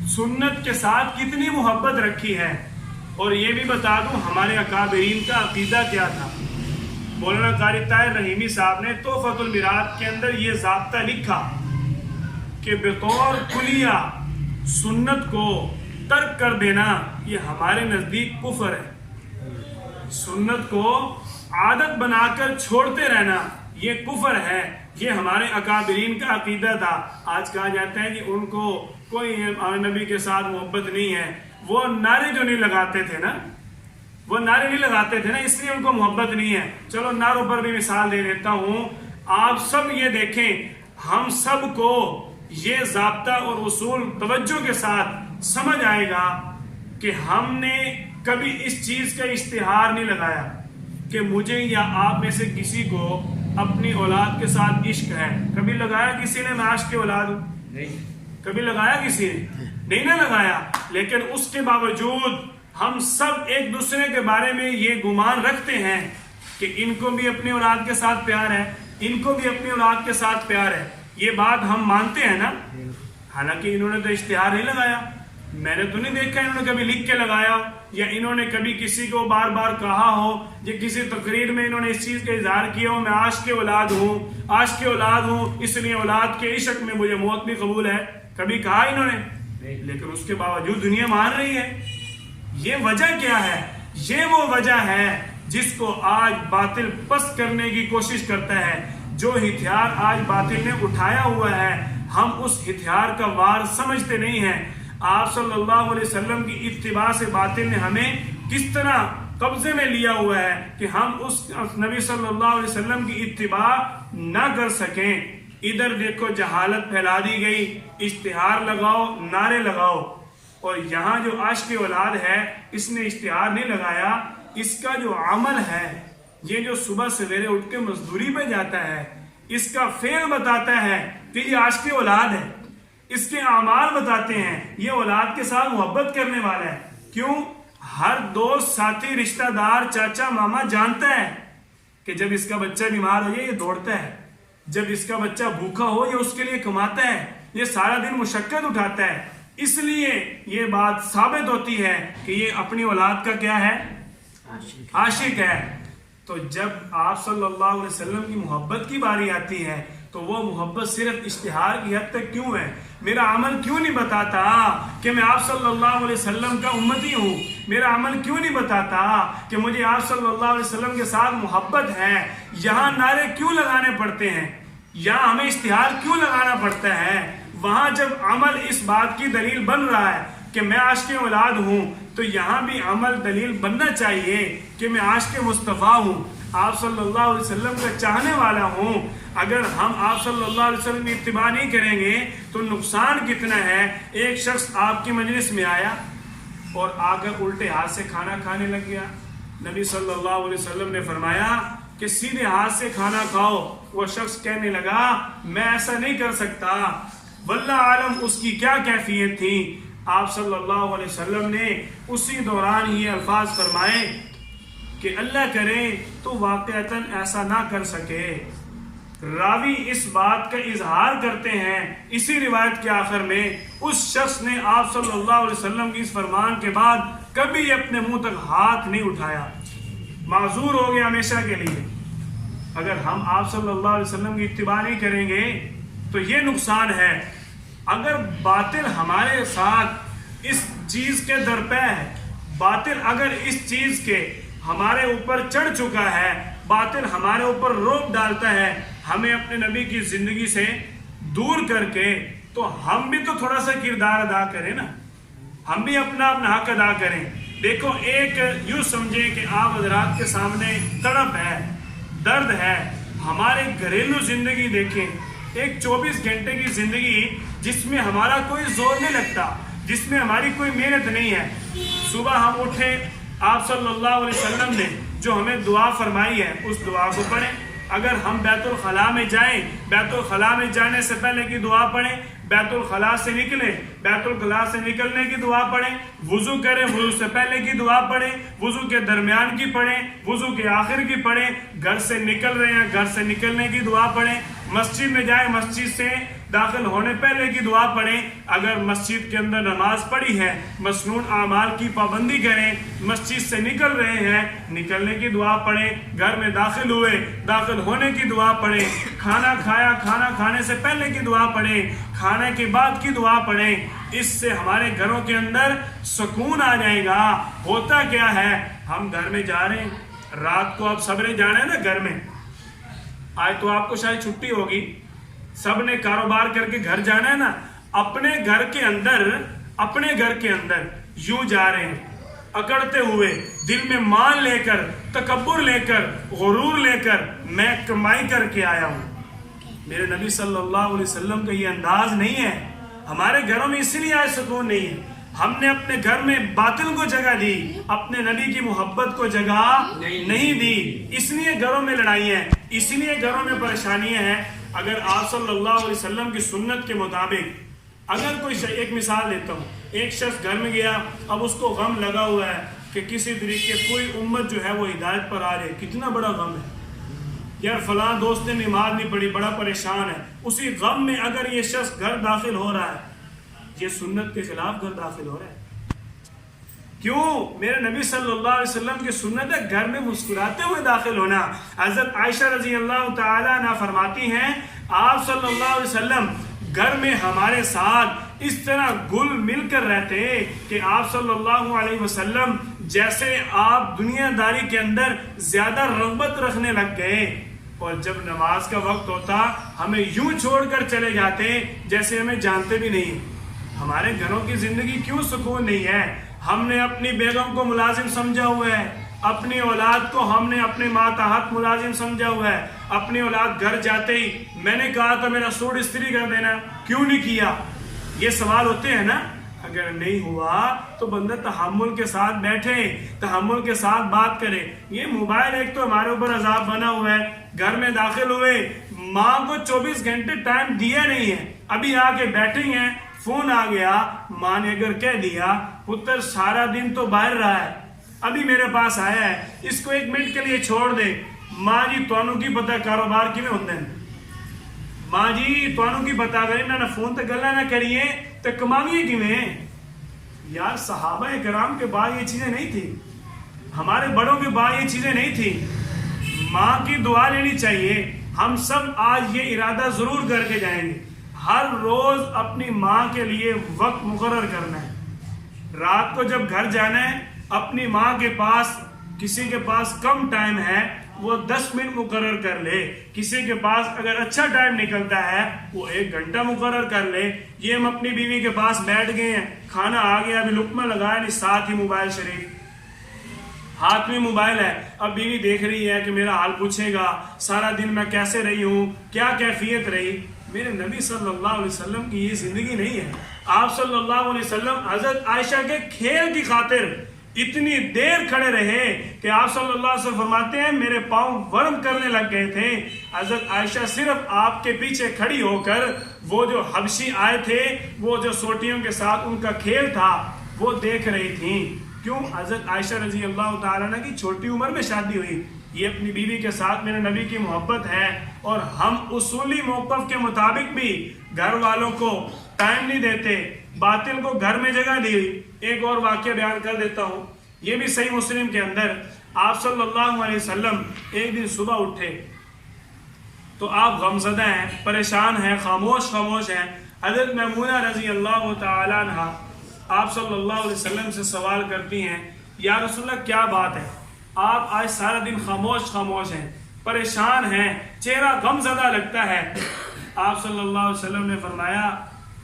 Speaker 1: سنت کے ساتھ کتنی محبت رکھی ہے۔ اور یہ بھی بتا دوں ہمارے اکابرین کا عقیدہ کیا تھا۔ مولانا قاری طاہر رحیمی صاحب نے تحفۃ المراد کے اندر یہ ضابطہ لکھا کہ بطور کلیہ سنت کو ترک کر دینا یہ ہمارے نزدیک کفر ہے، سنت کو عادت بنا کر چھوڑتے رہنا یہ کفر ہے۔ یہ ہمارے اکابرین کا عقیدہ تھا۔ آج کہا جاتا ہے کہ ان کو کوئی نبی کے ساتھ محبت نہیں ہے، وہ نعرے جو نہیں لگاتے تھے نا، وہ نعرے نہیں لگاتے تھے نا، اس لیے ان کو محبت نہیں ہے۔ چلو نعروں پر بھی مثال دے دیتا ہوں۔ آپ سب یہ دیکھیں، ہم سب کو یہ ضابطہ اور اصول توجہ کے ساتھ سمجھ آئے گا کہ ہم نے کبھی اس چیز کا اشتہار نہیں لگایا کہ مجھے یا آپ میں سے کسی کو اپنی اولاد کے ساتھ عشق ہے۔ کبھی لگایا کسی نے میں عاشق کی اولاد ہوں؟ نہیں۔ کبھی لگایا کسی نے؟ نہیں نہ لگایا۔ لیکن اس کے باوجود ہم سب ایک دوسرے کے بارے میں یہ گمان رکھتے ہیں کہ ان کو بھی اپنی اولاد کے ساتھ پیار ہے، ان کو بھی اپنی اولاد کے ساتھ پیار ہے۔ یہ بات ہم مانتے ہیں نا، حالانکہ انہوں نے تو اشتہار نہیں لگایا۔ میں نے تو نہیں دیکھا انہوں نے کبھی لکھ کے لگایا ہو، یا انہوں نے کبھی کسی کو بار بار کہا ہو، یا کسی تقریر میں انہوں نے اس چیز کا اظہار کیا ہو میں عاشق کی اولاد ہوں، عاشق کی اولاد ہوں، اس لیے اولاد کے عشق میں مجھے موت بھی قبول ہے، کبھی کہا انہوں نے؟ لیکن اس کے باوجود دنیا مان رہی ہے۔ یہ وجہ کیا ہے؟ یہ وہ وجہ ہے جس کو آج باطل پست کرنے کی کوشش کرتا ہے۔ جو ہتھیار آج باطل نے اٹھایا ہوا ہے، ہم اس ہتھیار کا وار سمجھتے نہیں ہیں۔ آپ صلی اللہ علیہ وسلم کی اتباع سے باطل نے ہمیں کس طرح قبضے میں لیا ہوا ہے کہ ہم اس نبی صلی اللہ علیہ وسلم کی اتباع نہ کر سکیں۔ ادھر دیکھو جہالت پھیلا دی گئی، اشتہار لگاؤ، نعرے لگاؤ، اور یہاں جو عاشق اولاد ہے اس نے اشتہار نہیں لگایا، اس کا جو عمل ہے، یہ جو صبح سویرے اٹھ کے مزدوری پہ جاتا ہے، اس کا فعل بتاتا ہے کہ یہ عاشق اولاد ہے، اس کے اعمال بتاتے ہیں یہ اولاد کے ساتھ محبت کرنے والا ہے۔ کیوں؟ ہر دوست، ساتھی، رشتہ دار، چاچا، ماما جانتا ہے کہ جب اس کا بچہ بیمار ہو جائے یہ دوڑتا ہے، جب اس کا بچہ بھوکا ہو یہ اس کے لیے کماتا ہے، یہ سارا دن مشقت اٹھاتا ہے۔ اس لیے یہ بات ثابت ہوتی ہے کہ یہ اپنی اولاد کا کیا ہے؟ عاشق ہے۔ تو جب آپ صلی اللہ علیہ وسلم کی محبت کی باری آتی ہے تو وہ محبت صرف اشتہار کی حد تک کیوں ہے؟ میرا عمل کیوں نہیں بتاتا کہ میں آپ صلی اللہ علیہ وسلم کا امتی ہوں؟ میرا عمل کیوں نہیں بتاتا کہ مجھے آپ صلی اللہ علیہ وسلم کے ساتھ محبت ہے؟ یہاں نعرے کیوں لگانے پڑتے ہیں؟ یہاں ہمیں اشتہار کیوں لگانا پڑتا ہے؟ وہاں جب عمل اس بات کی دلیل بن رہا ہے کہ میں عاشق اولاد ہوں، تو یہاں بھی عمل دلیل بننا چاہیے کہ میں عاشق مصطفیٰ ہوں، آپ صلی اللہ علیہ وسلم کا چاہنے والا ہوں۔ اگر ہم آپ صلی اللہ علیہ وسلم کی اتباع نہیں کریں گے تو نقصان کتنا ہے؟ ایک شخص آپ کی مجلس میں آیا اور آ کر الٹے ہاتھ سے کھانا کھانے لگ گیا۔ نبی صلی اللہ علیہ وسلم نے فرمایا کہ سیدھے ہاتھ سے کھانا کھاؤ۔ وہ شخص کہنے لگا میں ایسا نہیں کر سکتا، واللہ عالم اس کی کیا کیفیت تھی۔ آپ صلی اللہ علیہ وسلم نے اسی دوران یہ الفاظ فرمائے کہ اللہ کرے تو واقعتاً ایسا نہ کر سکے۔ راوی اس بات کا اظہار کرتے ہیں اسی روایت کے آخر میں، اس شخص نے آپ صلی اللہ علیہ وسلم کی اس فرمان کے بعد کبھی اپنے منہ تک ہاتھ نہیں اٹھایا، معذور ہو گیا ہمیشہ کے لیے۔ اگر ہم آپ صلی اللہ علیہ وسلم کی اتباع نہیں کریں گے تو یہ نقصان ہے۔ اگر باطل ہمارے ساتھ اس چیز کے درپے ہے، باطل اگر اس چیز کے ہمارے اوپر چڑھ چکا ہے، باطل ہمارے اوپر روک ڈالتا ہے ہمیں اپنے نبی کی زندگی سے دور کر کے، تو ہم بھی تو تھوڑا سا کردار ادا کریں نا، ہم بھی اپنا حق ادا کریں۔ دیکھو ایک یوں سمجھے کہ آپ حضرات کے سامنے تڑپ ہے، درد ہے۔ ہمارے گھریلو زندگی دیکھیں، ایک 24 گھنٹے کی زندگی جس میں ہمارا کوئی زور نہیں لگتا، جس میں ہماری کوئی محنت نہیں ہے۔ صبح ہم اٹھے، آپ صلی اللہ علیہ وسلم نے جو ہمیں دعا فرمائی ہے اس دعا کو پڑھیں۔ اگر ہم بیت الخلاء میں جائیں، بیت الخلاء میں جانے سے پہلے کی دعا پڑھیں، بیت الخلاء سے نکلیں، بیت الخلاء سے نکلنے کی دعا پڑھیں، وضو کریں، وضو سے پہلے کی دعا پڑھیں، وضو کے درمیان کی پڑھیں، وضو کے آخر کی پڑھیں، گھر سے نکل رہے ہیں گھر سے نکلنے کی دعا پڑھیں، مسجد میں جائیں مسجد سے داخل ہونے پہلے کی دعا پڑھیں، اگر مسجد کے اندر نماز پڑھی ہے مسنون اعمال کی پابندی کریں، مسجد سے نکل رہے ہیں نکلنے کی دعا پڑھیں، گھر میں داخل ہوئے داخل ہونے کی دعا پڑھیں، کھانا کھایا کھانا کھانے سے پہلے کی دعا پڑھیں، کھانے کے بعد کی دعا پڑھیں۔ اس سے ہمارے گھروں کے اندر سکون آ جائے گا۔ ہوتا کیا ہے، ہم گھر میں جا رہے ہیں، رات کو آپ سبرے جانا ہے نا گھر میں، آج تو آپ کو شاید چھٹی ہوگی، سب نے کاروبار کر کے گھر جانا ہے نا، اپنے گھر کے اندر یوں جا رہے ہیں اکڑتے ہوئے، دل میں مان لے کر، تکبر لے کر، غرور لے کر میں کمائی کر کے آیا ہوں۔ میرے نبی صلی اللہ علیہ وسلم کا یہ انداز نہیں ہے۔ ہمارے گھروں میں اس لیے آج سکون نہیں ہے، ہم نے اپنے گھر میں باطل کو جگہ دی، اپنے نبی کی محبت کو جگہ نہیں دی، اس لیے گھروں میں لڑائیاں ہیں، اس لیے گھروں میں پریشانیاں ہیں۔ اگر آپ صلی اللہ علیہ وسلم کی سنت کے مطابق، اگر کوئی ایک مثال دیتا ہوں، ایک شخص گھر میں گیا، اب اس کو غم لگا ہوا ہے کہ کسی طریقے کوئی امت جو ہے وہ ہدایت پر آ رہی ہے، کتنا بڑا غم ہے یار، فلاں دوست نے نماز نہیں پڑھی، بڑا پریشان ہے، اسی غم میں اگر یہ شخص گھر داخل ہو رہا ہے، یہ سنت کے خلاف گھر داخل ہو رہا ہے۔ کیوں؟ میرے نبی صلی اللہ علیہ وسلم کی سنت ہے گھر میں مسکراتے ہوئے داخل ہونا۔ حضرت عائشہ رضی اللہ تعالی عنہا فرماتی ہیں آپ صلی اللہ علیہ وسلم گھر میں ہمارے ساتھ اس طرح گل مل کر رہتے کہ آپ صلی اللہ علیہ وسلم جیسے آپ دنیا داری کے اندر زیادہ رغبت رکھنے لگ گئے، اور جب نماز کا وقت ہوتا ہمیں یوں چھوڑ کر چلے جاتے جیسے ہمیں جانتے بھی نہیں۔ ہمارے گھروں کی زندگی کیوں سکون نہیں ہے؟ ہم نے اپنی بیگم کو ملازم سمجھا ہوا ہے، اپنی اولاد کو ہم نے اپنے ماتحت ملازم سمجھا ہوا ہے. اپنی اولاد گھر جاتے ہی میں نے کہا تھا میرا سوٹ استری کر دینا, کیوں نہیں کیا؟ یہ سوال ہوتے ہیں نا. اگر نہیں ہوا تو بندہ تحمل کے ساتھ بیٹھے, تحمل کے ساتھ بات کرے. یہ موبائل ایک تو ہمارے اوپر عذاب بنا ہوا ہے. گھر میں داخل ہوئے, ماں کو 24 گھنٹے ٹائم دیا نہیں ہے, ابھی آ کے بیٹھے ہیں, فون آ گیا, ماں نے اگر کہہ دیا پتر سارا دن تو باہر رہا ہے, ابھی میرے پاس آیا ہے, اس کو 1 منٹ کے لیے چھوڑ دے. ماں جی تانوں کی پتہ کاروبار کیویں ہوندے ہیں, ماں جی تانوں کی پتہ اگر انہاں نے فون تے گلاں نہ کریے تے کماویے کیویں؟ یار صحابہ کرام کے بعد یہ چیزیں نہیں تھی, ہمارے بڑوں کے بعد یہ چیزیں نہیں تھی. ماں کی دعا لینی چاہیے. ہم سب آج یہ ارادہ ضرور کر کے جائیں گے, ہر روز اپنی ماں کے لیے وقت مقرر کرنا ہے. رات کو جب گھر جانا ہے اپنی ماں کے پاس, کسی کے پاس کم ٹائم ہے وہ 10 منٹ مقرر کر لے, کسی کے پاس اگر اچھا ٹائم نکلتا ہے وہ 1 گھنٹہ مقرر کر لے. یہ ہم اپنی بیوی کے پاس بیٹھ گئے ہیں, کھانا آ گیا, ابھی لقمہ لگایا نہیں, ساتھ ہی موبائل شریف, ہاتھ میں موبائل ہے. اب بیوی دیکھ رہی ہے کہ میرا حال پوچھے گا, سارا دن میں کیسے رہی ہوں, کیا کیفیت رہی. میرے نبی صلی اللہ علیہ وسلم کی یہ زندگی نہیں ہے. آپ صلی اللہ علیہ وسلم حضرت عائشہ کے کھیل کی خاطر اتنی دیر کھڑے رہے کہ آپ صلی اللہ علیہ وسلم فرماتے ہیں میرے پاؤں ورم کرنے لگ گئے تھے. حضرت عائشہ صرف آپ کے پیچھے کھڑی ہو کر وہ جو حبشی آئے تھے, وہ جو سوٹیوں کے ساتھ ان کا کھیل تھا, وہ دیکھ رہی تھیں. کیوں؟ حضرت عائشہ رضی اللہ تعالیٰ عنہ کی چھوٹی عمر میں شادی ہوئی. یہ اپنی بیوی کے ساتھ میرے نبی کی محبت ہے, اور ہم اصولی موقف کے مطابق بھی گھر والوں کو ٹائم نہیں دیتے, باطل کو گھر میں جگہ دی. ایک اور واقعہ بیان کر دیتا ہوں, یہ بھی صحیح مسلم کے اندر. آپ صلی اللہ علیہ وسلم ایک دن صبح اٹھے تو آپ غمزدہ ہیں, پریشان ہیں, خاموش ہیں. حضرت میمونہ رضی اللہ تعالیٰ عنہ آپ صلی اللہ علیہ وسلم سے سوال کرتی ہیں, یا رسول اللہ کیا بات ہے, آپ آج سارا دن خاموش ہیں, پریشان ہیں, چہرہ غمزدہ لگتا ہے. آپ صلی اللہ علیہ وسلم نے فرمایا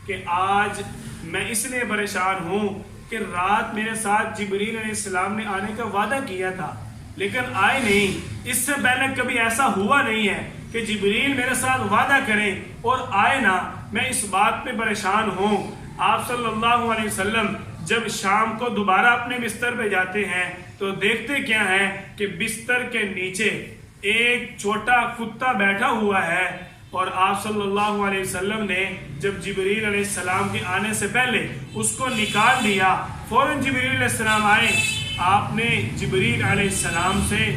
Speaker 1: کہ آج میں اس لیے پریشان ہوں کہ رات میرے ساتھ جبریل علیہ السلام نے آنے کا وعدہ کیا تھا لیکن آئے نہیں. اس سے پہلے کبھی ایسا ہوا نہیں ہے کہ جبریل میرے ساتھ وعدہ کریں اور آئے نہ, میں اس بات پہ پریشان ہوں. آپ صلی اللہ علیہ وسلم جب شام کو دوبارہ اپنے بستر پہ جاتے ہیں تو دیکھتے کیا ہیں کہ بستر کے نیچے ایک چھوٹا کتا بیٹھا ہوا ہے, اور آپ صلی اللہ علیہ وسلم نے جب جبریل علیہ السلام کے آنے سے پہلے اس کو نکال دیا. فوراً جبریل علیہ السلام آئے, آپ نے جبریل علیہ السلام سے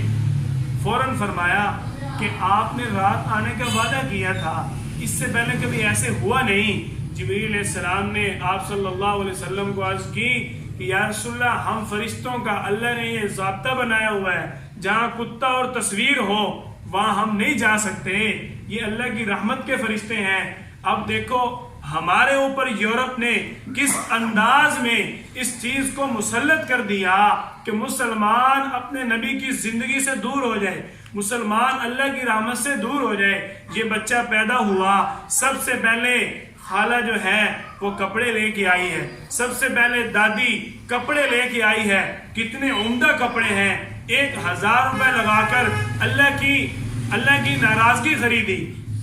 Speaker 1: فوراً فرمایا کہ آپ نے رات آنے کا وعدہ کیا تھا, اس سے پہلے کبھی ایسے ہوا نہیں. جبریل علیہ السلام نے آپ صلی اللہ علیہ وسلم کو عرض کی کہ یا رسول اللہ, ہم فرشتوں کا اللہ نے یہ ضابطہ بنایا ہوا ہے, جہاں کتا اور تصویر ہو وہاں ہم نہیں جا سکتے, یہ اللہ کی رحمت کے فرشتے ہیں. اب دیکھو ہمارے اوپر یورپ نے کس انداز میں اس چیز کو مسلط کر دیا کہ مسلمان اپنے نبی کی زندگی سے دور ہو جائے, مسلمان اللہ کی رحمت سے دور ہو جائے. یہ بچہ پیدا ہوا, سب سے پہلے خالہ جو ہے وہ کپڑے لے کے آئی ہے, سب سے پہلے دادی کپڑے لے کے آئی ہے. کتنے عمدہ کپڑے ہیں, 1000 روپے لگا کر اللہ کی ناراضگی خریدی,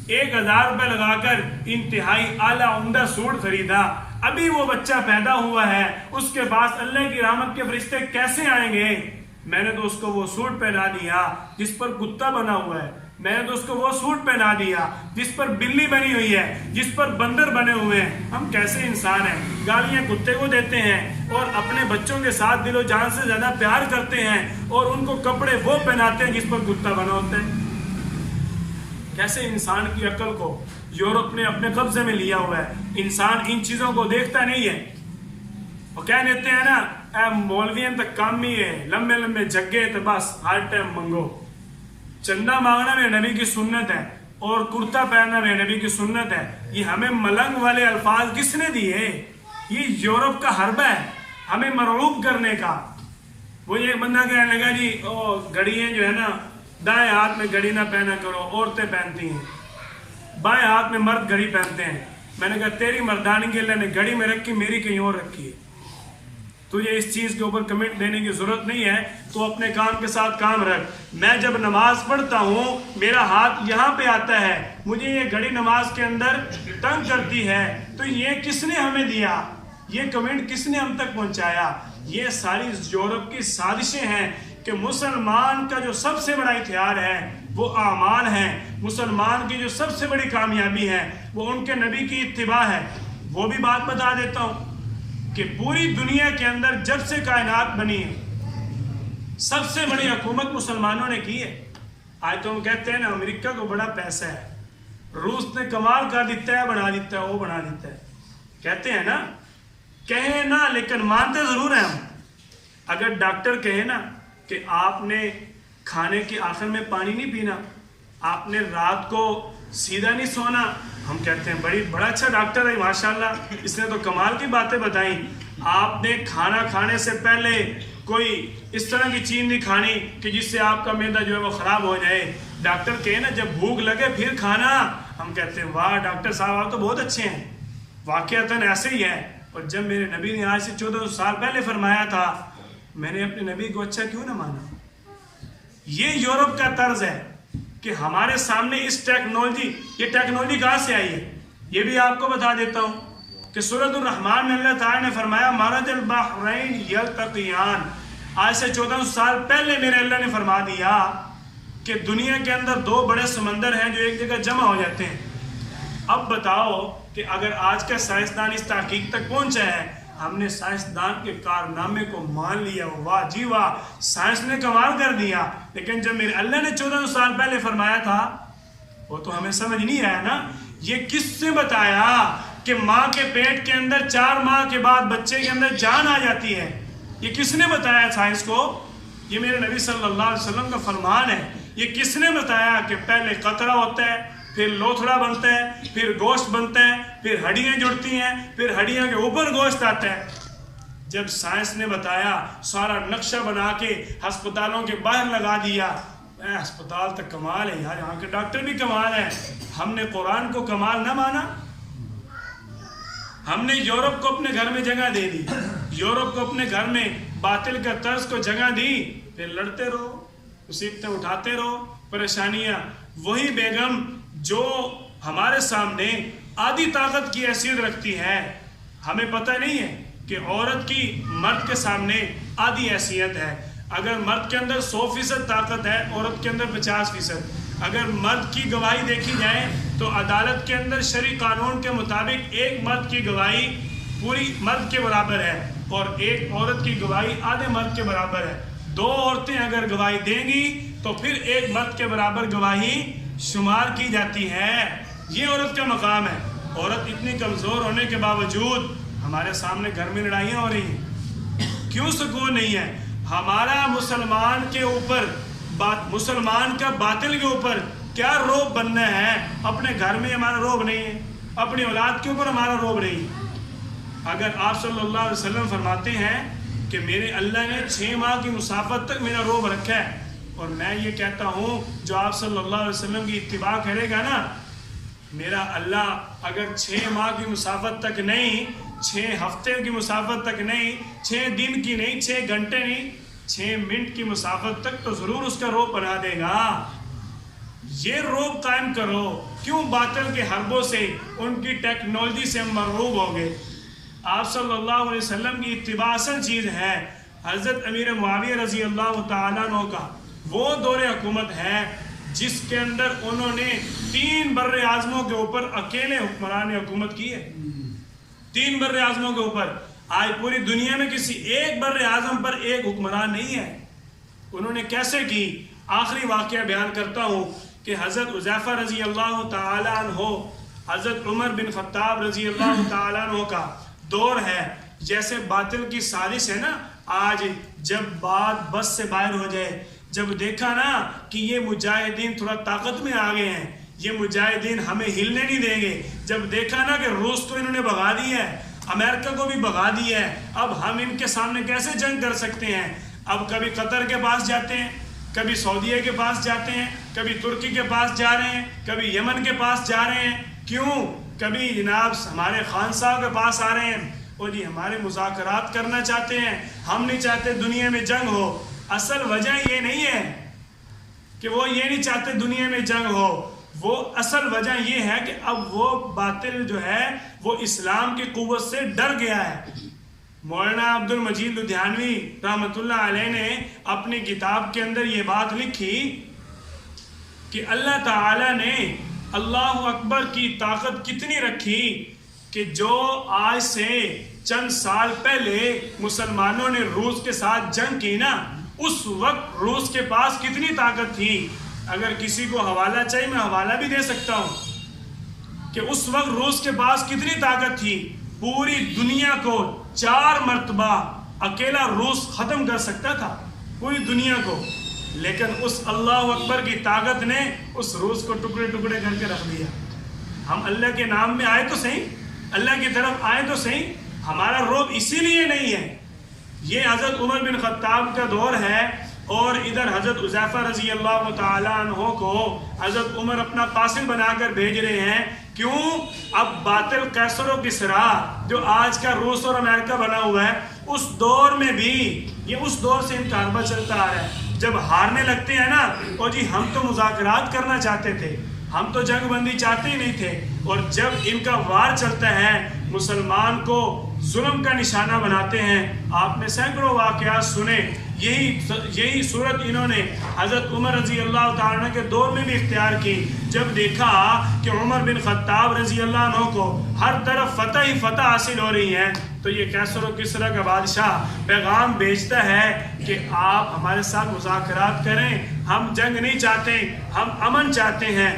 Speaker 1: 1000 روپے لگا کر انتہائی اعلیٰ عمدہ سوٹ خریدا. ابھی وہ بچہ پیدا ہوا ہے, اس کے پاس اللہ کی رحمت کے فرشتے کیسے آئیں گے؟ میں نے تو اس کو وہ سوٹ پہنا دیا جس پر کتا بنا ہوا ہے, میں نے تو اس کو وہ سوٹ پہنا دیا جس پر بلی بنی ہوئی ہے, جس پر بندر بنے ہوئے ہیں. ہم کیسے انسان ہیں, گالیاں کتے کو دیتے ہیں اور اپنے بچوں کے ساتھ دل و جان سے زیادہ پیار کرتے ہیں, اور ان کو کپڑے وہ پہناتے ہیں جس پر کتا بنا ہوتا ہے. کیسے انسان کی عقل کو یورپ نے اپنے قبضے میں لیا ہوا ہے. انسان ان چیزوں کو دیکھتا نہیں ہے. وہ کہہ دیتے ہیں نا, اے مولویوں تک کام ہی ہے, لمبے جگے تو بس ہر ٹائم منگو. چندہ مانگنا میں نبی کی سنت ہے, اور کرتا پہننا میں نبی کی سنت ہے. یہ ہمیں ملنگ والے الفاظ کس نے دیے؟ یہ یورپ کا حربہ ہے ہمیں مرعوب کرنے کا. وہ یہ بندہ کہنے لگا جی گھڑیاں جو ہے نا دائیں ہاتھ میں گھڑی نہ پہنا کرو, عورتیں پہنتی ہیں, بائیں ہاتھ میں مرد گھڑی پہنتے ہیں. میں نے کہا تیری مردانی کی اللہ نے گھڑی میں رکھی, میری کہیں اور رکھی ہے. تجھے اس چیز کے اوپر کمنٹ دینے کی ضرورت نہیں ہے، تو اپنے کام کے ساتھ کام رکھ۔ میں جب نماز پڑھتا ہوں میرا ہاتھ یہاں پہ آتا ہے، مجھے یہ گھڑی نماز کے اندر تنگ کرتی ہے، تو یہ کس نے ہمیں دیا؟ یہ کمنٹ کس نے ہم تک پہنچایا؟ یہ ساری یورپ کی سازشیں ہیں کہ مسلمان کا جو سب سے بڑا ہتھیار ہے وہ اعمال ہیں، مسلمان کی جو سب سے بڑی کامیابی ہے وہ ان کے نبی کی اتباع ہے۔ وہ بھی بات بتا دیتا ہوں کہ پوری دنیا کے اندر جب سے کائنات بنی ہے سب سے بڑی حکومت مسلمانوں نے کی ہے۔ آج تو ہم کہتے ہیں نا امریکہ کو بڑا پیسہ ہے، روس نے کمال کر دیتا ہے، بنا دیتا ہے، وہ بنا دیتا ہے، کہتے ہیں نا، کہیں نا لیکن مانتے ضرور ہیں ہم۔ اگر ڈاکٹر کہے نا کہ آپ نے کھانے کے آخر میں پانی نہیں پینا، آپ نے رات کو سیدھا نہیں سونا، ہم کہتے ہیں بڑا اچھا ڈاکٹر ہے ماشاءاللہ، اس نے تو کمال کی باتیں بتائیں۔ آپ نے کھانا کھانے سے پہلے کوئی اس طرح کی چیز نہیں کھانی کہ جس سے آپ کا معدہ جو ہے وہ خراب ہو جائے۔ ڈاکٹر کہے نا جب بھوک لگے پھر کھانا، ہم کہتے ہیں واہ ڈاکٹر صاحب آپ تو بہت اچھے ہیں، واقعتاً ایسے ہی ہے۔ اور جب میرے نبی نے آج سے 1400 سال پہلے فرمایا تھا، میں نے اپنے نبی کو اچھا کیوں نہ مانا؟ یہ یورپ کا طرز ہے کہ ہمارے سامنے اس ٹیکنالوجی، یہ ٹیکنالوجی کہاں سے آئی ہے یہ بھی آپ کو بتا دیتا ہوں کہ سورۃ الرحمن میں اللہ تعالیٰ نے فرمایا مرج البحرین یلتقیان۔ آج سے 1400 سال پہلے میرے اللہ نے فرما دیا کہ دنیا کے اندر دو بڑے سمندر ہیں جو ایک جگہ جمع ہو جاتے ہیں۔ اب بتاؤ کہ اگر آج کا سائنسدان اس تحقیق تک پہنچا ہے، ہم نے سائنسدان کے کارنامے کو مان لیا، واہ جی واہ سائنس نے کمال کر دیا، لیکن جب میرے اللہ نے 1400 سال پہلے فرمایا تھا وہ تو ہمیں سمجھ نہیں آیا نا۔ یہ کس نے بتایا کہ ماں کے پیٹ کے اندر 4 ماہ کے بعد بچے کے اندر جان آ جاتی ہے؟ یہ کس نے بتایا سائنس کو؟ یہ میرے نبی صلی اللہ علیہ وسلم کا فرمان ہے۔ یہ کس نے بتایا کہ پہلے قطرہ ہوتا ہے، پھر لوتھڑا بنتا ہے، پھر گوشت بنتا ہے، پھر ہڈیاں جڑتی ہیں، پھر ہڈیاں کے اوپر گوشت آتا ہے؟ جب سائنس نے بتایا، سارا نقشہ بنا کے ہسپتالوں کے باہر لگا دیا۔ ہسپتال تک کمال ہے یار، یہاں کے ڈاکٹر بھی کمال ہے۔ ہم نے قرآن کو کمال نہ مانا، ہم نے یورپ کو اپنے گھر میں جگہ دے دی، یورپ کو اپنے گھر میں باطل کا طرز کو جگہ دی، پھر لڑتے رہو، مصیبتیں اٹھاتے رہو، پریشانیاں۔ وہی بیگم جو ہمارے سامنے آدھی طاقت کی حیثیت رکھتی ہے، ہمیں پتہ نہیں ہے کہ عورت کی مرد کے سامنے آدھی حیثیت ہے۔ اگر مرد کے اندر 100% طاقت ہے، عورت کے اندر 50%۔ اگر مرد کی گواہی دیکھی جائے تو عدالت کے اندر شرعی قانون کے مطابق ایک مرد کی گواہی پوری مرد کے برابر ہے اور ایک عورت کی گواہی آدھے مرد کے برابر ہے۔ 2 عورتیں اگر گواہی دیں گی تو پھر ایک مرد کے برابر گواہی شمار کی جاتی ہے۔ یہ عورت کا مقام ہے۔ عورت اتنی کمزور ہونے کے باوجود ہمارے سامنے گھر میں لڑائیاں ہو رہی ہیں، کیوں سکون نہیں ہے؟ ہمارا مسلمان کے اوپر مسلمان کا باطل کے اوپر کیا روب بننا ہے؟ اپنے گھر میں ہمارا روب نہیں ہے، اپنی اولاد کے اوپر ہمارا روب نہیں ہے۔ اگر آپ صلی اللہ علیہ وسلم فرماتے ہیں کہ میرے اللہ نے 6 ماہ کی مسافت تک میرا روب رکھا ہے، اور میں یہ کہتا ہوں جو آپ صلی اللہ علیہ وسلم کی اتباع کرے گا نا، میرا اللہ اگر 6 ماہ کی مسافت تک نہیں، 6 ہفتے کی مسافت تک نہیں، 6 دن کی نہیں، 6 گھنٹے نہیں، 6 منٹ کی مسافت تک تو ضرور اس کا روب بنا دے گا۔ یہ روب قائم کرو۔ کیوں باطل کے حربوں سے، ان کی ٹیکنالوجی سے ہم مرعوب ہو گئے؟ آپ صلی اللہ علیہ وسلم کی اتباع اصل چیز ہے۔ حضرت امیر معاویہ رضی اللہ تعالیٰ عنہ کا وہ دور حکومت ہے جس کے اندر انہوں نے 3 بر اعظموں کے اوپر اکیلے حکمران حکومت کی ہے۔ 3 بر اعظموں کے اوپر۔ آج پوری دنیا میں کسی ایک بر اعظم پر ایک حکمران نہیں ہے۔ انہوں نے کیسے کی؟ آخری واقعہ بیان کرتا ہوں کہ حضرت حذیفہ رضی اللہ تعالیٰ عنہ، حضرت عمر بن خطاب رضی اللہ تعالیٰ عنہ کا دور ہے۔ جیسے باطل کی سازش ہے نا، آج جب بات بس سے باہر ہو جائے، جب دیکھا نا کہ یہ مجاہدین تھوڑا طاقت میں آ گئے ہیں، یہ مجاہدین ہمیں ہلنے نہیں دیں گے، جب دیکھا نا کہ روس کو انہوں نے بھگا دی ہے، امریکہ کو بھی بھگا دی ہے، اب ہم ان کے سامنے کیسے جنگ کر سکتے ہیں؟ اب کبھی قطر کے پاس جاتے ہیں، کبھی سعودیہ کے پاس جاتے ہیں، کبھی ترکی کے پاس جا رہے ہیں، کبھی یمن کے پاس جا رہے ہیں، کیوں؟ کبھی جناب ہمارے خان صاحب کے پاس آ رہے ہیں، وہ جی ہمارے مذاکرات کرنا چاہتے ہیں، ہم نہیں چاہتے دنیا میں جنگ ہو۔ اصل وجہ یہ نہیں ہے کہ وہ یہ نہیں چاہتے دنیا میں جنگ ہو، وہ اصل وجہ یہ ہے کہ اب وہ باطل جو ہے وہ اسلام کی قوت سے ڈر گیا ہے۔ مولانا عبد المجید لدھیانوی رحمۃ اللہ علیہ نے اپنی کتاب کے اندر یہ بات لکھی کہ اللہ تعالیٰ نے اللہ اکبر کی طاقت کتنی رکھی کہ جو آج سے چند سال پہلے مسلمانوں نے روس کے ساتھ جنگ کی نا، اس وقت روس کے پاس کتنی طاقت تھی۔ اگر کسی کو حوالہ چاہیے میں حوالہ بھی دے سکتا ہوں کہ اس وقت روس کے پاس کتنی طاقت تھی۔ پوری دنیا کو 4 مرتبہ اکیلا روس ختم کر سکتا تھا، پوری دنیا کو، لیکن اس اللہ اکبر کی طاقت نے اس روس کو ٹکڑے ٹکڑے کر کے رکھ دیا۔ ہم اللہ کے نام میں آئے تو صحیح، اللہ کی طرف آئے تو صحیح، ہمارا رعب اسی لیے نہیں ہے۔ یہ حضرت عمر بن خطاب کا دور ہے، اور ادھر حضرت حذیفہ رضی اللہ تعالیٰ عنہ کو حضرت عمر اپنا قاصد بنا کر بھیج رہے ہیں۔ کیوں؟ اب باطل قیصر و کسریٰ جو آج کا روس اور امریکہ بنا ہوا ہے، اس دور میں بھی یہ اس دور سے ان کا حربہ چلتا آ رہا ہے۔ جب ہارنے لگتے ہیں نا، اور جی ہم تو مذاکرات کرنا چاہتے تھے، ہم تو جنگ بندی چاہتے ہی نہیں تھے، اور جب ان کا وار چلتا ہے مسلمان کو ظلم کا نشانہ بناتے ہیں۔ آپ نے سینکڑوں واقعات سنے، یہی صورت انہوں نے حضرت عمر رضی اللہ تعالیٰ عنہ کے دور میں بھی اختیار کی۔ جب دیکھا کہ عمر بن خطاب رضی اللہ عنہ کو ہر طرف فتح ہی فتح حاصل ہو رہی ہے، تو یہ قیصر و کسریٰ کا بادشاہ پیغام بھیجتا ہے کہ آپ ہمارے ساتھ مذاکرات کریں، ہم جنگ نہیں چاہتے، ہم امن چاہتے ہیں۔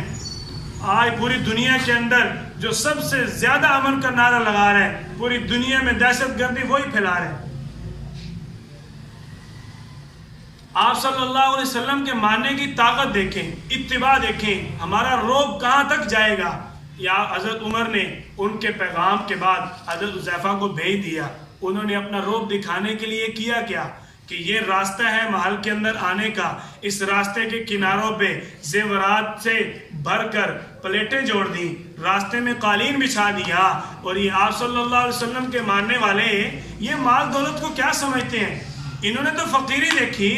Speaker 1: آج پوری دنیا کے اندر جو سب سے زیادہ امن کا نعرہ لگا رہے ہیں، پوری دنیا میں دہشت گردی وہی پھیلا رہے ہیں۔ آپ صلی اللہ علیہ وسلم کے ماننے کی طاقت دیکھیں، اتباع دیکھیں، ہمارا رعب کہاں تک جائے گا۔ یا حضرت عمر نے ان کے پیغام کے بعد حضرت حذیفہ کو بھیج دیا، انہوں نے اپنا رعب دکھانے کے لیے کیا کیا کہ یہ راستہ ہے محل کے اندر آنے کا، اس راستے کے کناروں پہ زیورات سے بھر کر پلیٹیں جوڑ دیں، راستے میں قالین بچھا دیا۔ اور یہ آپ صلی اللہ علیہ وسلم کے ماننے والے یہ مال دولت کو کیا سمجھتے ہیں؟ انہوں نے تو فقیری دیکھی،